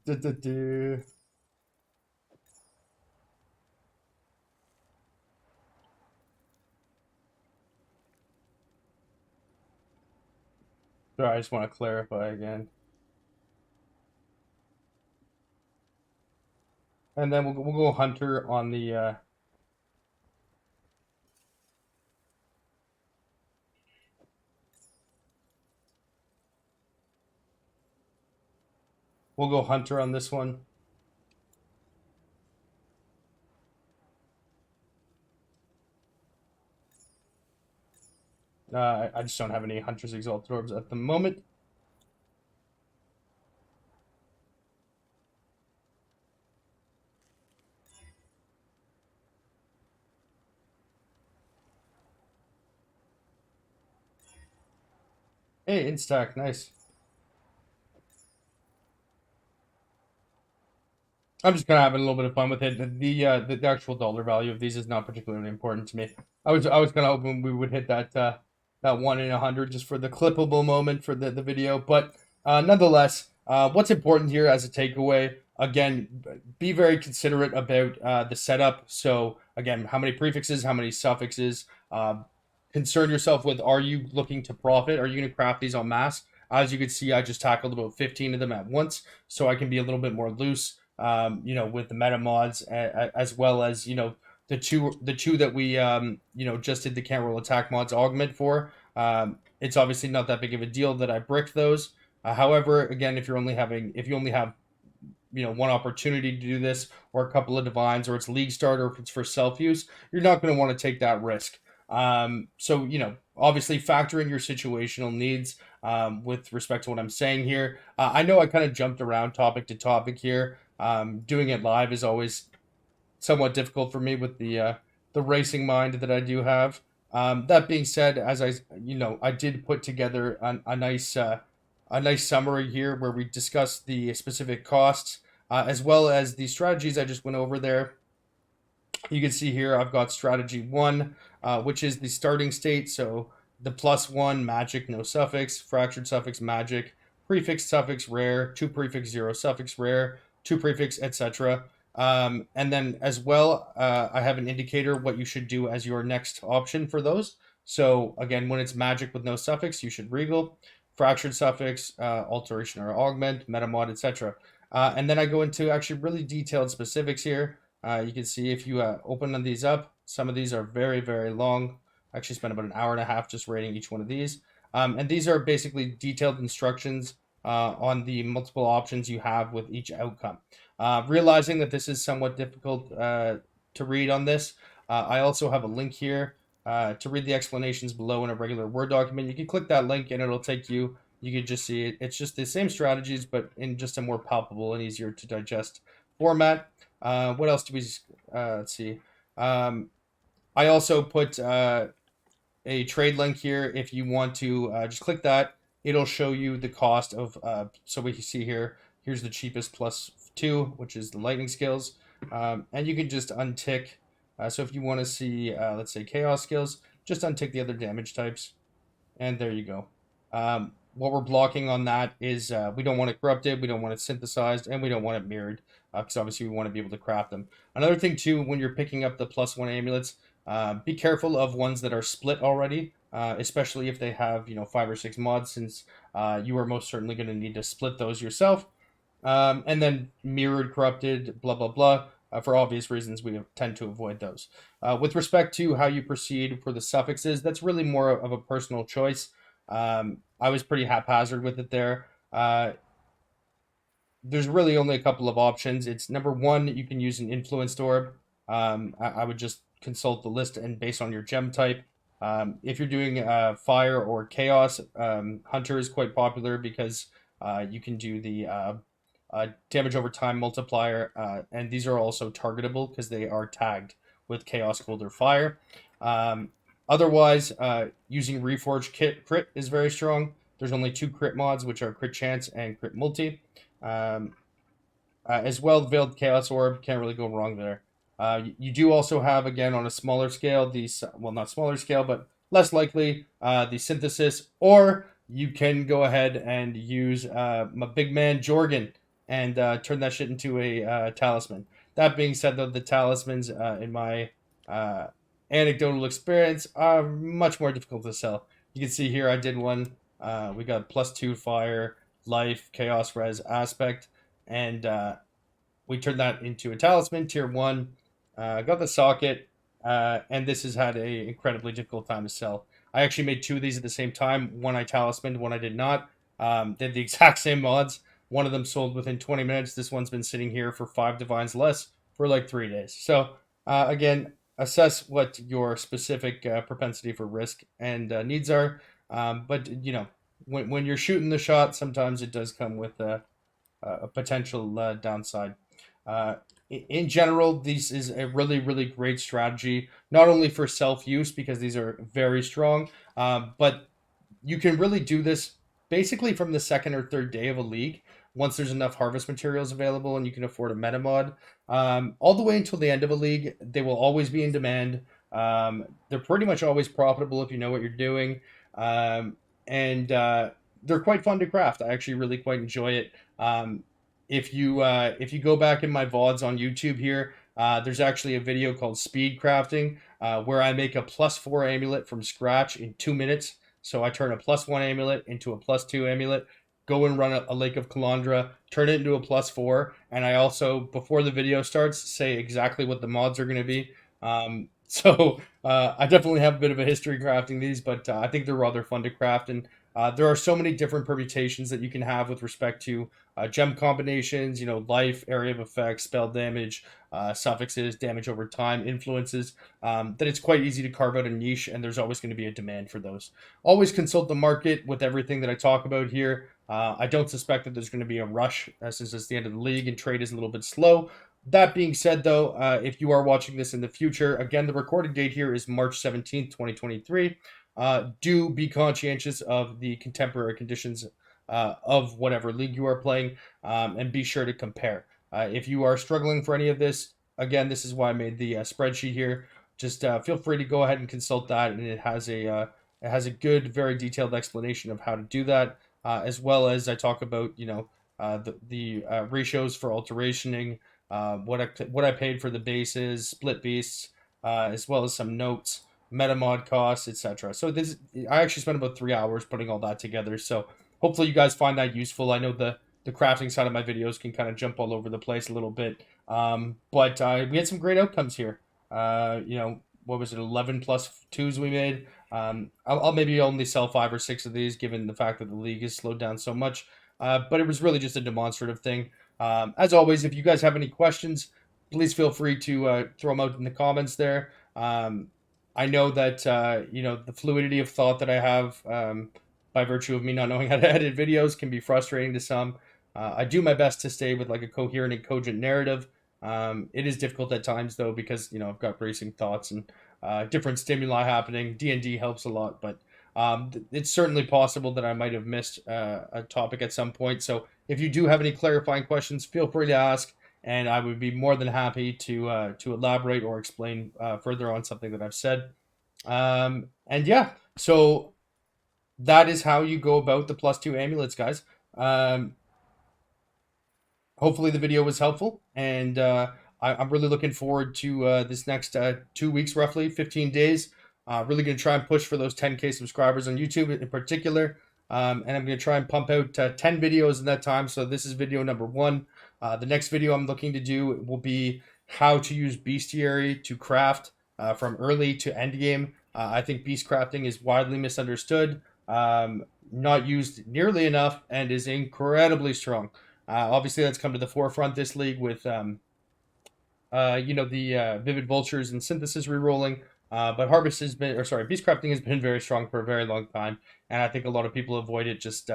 duh, duh. Sorry, I just want to clarify again. And then we'll go hunter on the we'll go hunter on this one. I just don't have any Hunter's Exalted Orbs at the moment. Hey, Instack, nice. I'm just kind of having a little bit of fun with it. The actual dollar value of these is not particularly important to me. I was kind of hoping we would hit that 1 in 100 just for the clippable moment for the video. But nonetheless, what's important here as a takeaway, again, be very considerate about the setup. So again, how many prefixes, how many suffixes. Concern yourself with: are you looking to profit? Are you going to craft these en masse? As you can see, I just tackled about 15 of them at once, so I can be a little bit more loose, with the meta mods, as well as, the two that we, just did the can't roll attack mods augment for. It's obviously not that big of a deal that I bricked those. However, again, if you only have, one opportunity to do this, or a couple of divines, or it's league starter, or if it's for self use, you're not going to want to take that risk. So, obviously factor in your situational needs, with respect to what I'm saying here. I know I kind of jumped around topic to topic here. Doing it live is always somewhat difficult for me with the racing mind that I do have. That being said, as I did put together a nice summary here where we discussed the specific costs, as well as the strategies I just went over there. You can see here I've got strategy one, which is the starting state. So the +1 magic, no suffix, fractured suffix magic, prefix suffix rare, two prefix zero suffix rare, two prefix, etc. And then as well, I have an indicator what you should do as your next option for those. So again, when it's magic with no suffix, you should regal, fractured suffix, alteration or augment, metamod, etc. And then I go into actually really detailed specifics here. You can see if you open these up, some of these are very, very long. I actually spent about an hour and a half just rating each one of these. And these are basically detailed instructions on the multiple options you have with each outcome. Realizing that this is somewhat difficult to read on this, I also have a link here to read the explanations below in a regular Word document. You can click that link and it'll take you. You can just see it. It's just the same strategies, but in just a more palpable and easier to digest format. What else do we? Let's see. I also put a trade link here. If you want to just click that, it'll show you the cost of. So we can see here. Here's the cheapest +2, which is the lightning skills, and you can just untick. So if you want to see, let's say chaos skills, just untick the other damage types, and there you go. What we're blocking on that is we don't want it corrupted, we don't want it synthesized, and we don't want it mirrored, because obviously we want to be able to craft them. Another thing too, when you're picking up the +1 amulets, be careful of ones that are split already, especially if they have 5 or 6 mods, since you are most certainly going to need to split those yourself. And then mirrored, corrupted, blah blah blah. For obvious reasons, we tend to avoid those. With respect to how you proceed for the suffixes, that's really more of a personal choice. I was pretty haphazard with it there. There's really only a couple of options. It's number one, you can use an influenced orb. I would just consult the list and based on your gem type. If you're doing fire or chaos, hunter is quite popular because you can do the damage over time multiplier, and these are also targetable because they are tagged with chaos, cold, or fire. Otherwise, using Reforged Crit is very strong. There's only 2 crit mods, which are Crit Chance and Crit Multi. As well, Veiled Chaos Orb, can't really go wrong there. You do also have, again, on a smaller scale, well, not smaller scale, but less likely, the Synthesis, or you can go ahead and use my big man Jorgen and turn that shit into a talisman. That being said, though, the talismans, in my anecdotal experience, are much more difficult to sell. You can see here I did one. We got +2 fire, life, chaos, res, aspect, and we turned that into a talisman, tier 1. Got the socket, and this has had a incredibly difficult time to sell. I actually made 2 of these at the same time. One I talismaned, one I did not. They had the exact same mods. One of them sold within 20 minutes. This one's been sitting here for 5 divines less for like 3 days. So again, assess what your specific propensity for risk and needs are. But when you're shooting the shot, sometimes it does come with a potential downside. In general, this is a really, really great strategy, not only for self-use because these are very strong, but you can really do this basically from the second or third day of a league once there's enough harvest materials available and you can afford a meta mod. All the way until the end of a league, they will always be in demand. They're pretty much always profitable if you know what you're doing. And they're quite fun to craft. I actually really quite enjoy it. If you go back in my VODs on YouTube here, there's actually a video called Speed Crafting, where I make a +4 amulet from scratch in 2 minutes. So I turn a +1 amulet into a +2 amulet, go and run a Lake of Calandra, turn it into a +4, and I also, before the video starts, say exactly what the mods are going to be. I definitely have a bit of a history crafting these, but I think they're rather fun to craft, and there are so many different permutations that you can have with respect to gem combinations, life, area of effect, spell damage, suffixes, damage over time, influences, that it's quite easy to carve out a niche, and there's always going to be a demand for those. Always consult the market with everything that I talk about here. I don't suspect that there's going to be a rush since it's the end of the league and trade is a little bit slow. That being said, though, if you are watching this in the future, again, the recording date here is March 17th, 2023. Do be conscientious of the contemporary conditions of whatever league you are playing, and be sure to compare. If you are struggling for any of this, again, this is why I made the spreadsheet here. Just feel free to go ahead and consult that, and it has a good, very detailed explanation of how to do that, as well as I talk about the ratios for alterationing, what I paid for the bases, split beasts, as well as some notes, metamod costs, etc. So this I actually spent about 3 hours putting all that together. So hopefully you guys find that useful. I know the crafting side of my videos can kind of jump all over the place a little bit, but we had some great outcomes here. What was it, 11 plus twos we made? I'll maybe only sell 5 or 6 of these, given the fact that the league has slowed down so much. But it was really just a demonstrative thing. As always, if you guys have any questions, please feel free to throw them out in the comments there. I know that the fluidity of thought that I have, by virtue of me not knowing how to edit videos, can be frustrating to some. I do my best to stay with like a coherent and cogent narrative. It is difficult at times though, because I've got racing thoughts and different stimuli happening. D&D helps a lot, but it's certainly possible that I might have missed a topic at some point. So if you do have any clarifying questions, feel free to ask, and I would be more than happy to elaborate or explain further on something that I've said. And yeah, so that is how you go about the +2 amulets, guys. Hopefully the video was helpful, and I'm really looking forward to this next 2 weeks, roughly 15 days. Really going to try and push for those 10K subscribers on YouTube in particular. And I'm going to try and pump out 10 videos in that time. So this is video number 1. The next video I'm looking to do will be how to use bestiary to craft from early to end game. I think beast crafting is widely misunderstood, not used nearly enough, and is incredibly strong. Obviously, that's come to the forefront this league with the Vivid Vultures and Synthesis rerolling. But Harvest has been, or sorry, Beast Crafting has been very strong for a very long time, and I think a lot of people avoid it just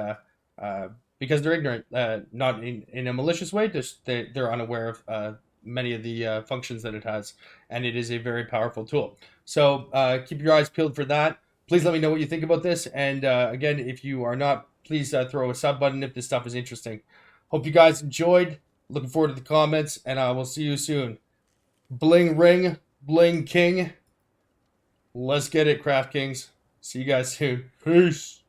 because they're ignorant, not in a malicious way, just they're unaware of many of the functions that it has, and it is a very powerful tool. So keep your eyes peeled for that. Please let me know what you think about this, and again, if you are not, please throw a sub button if this stuff is interesting. Hope you guys enjoyed. Looking forward to the comments, and I will see you soon. Bling ring, bling king. Let's get it, Craft Kings. See you guys soon. Peace.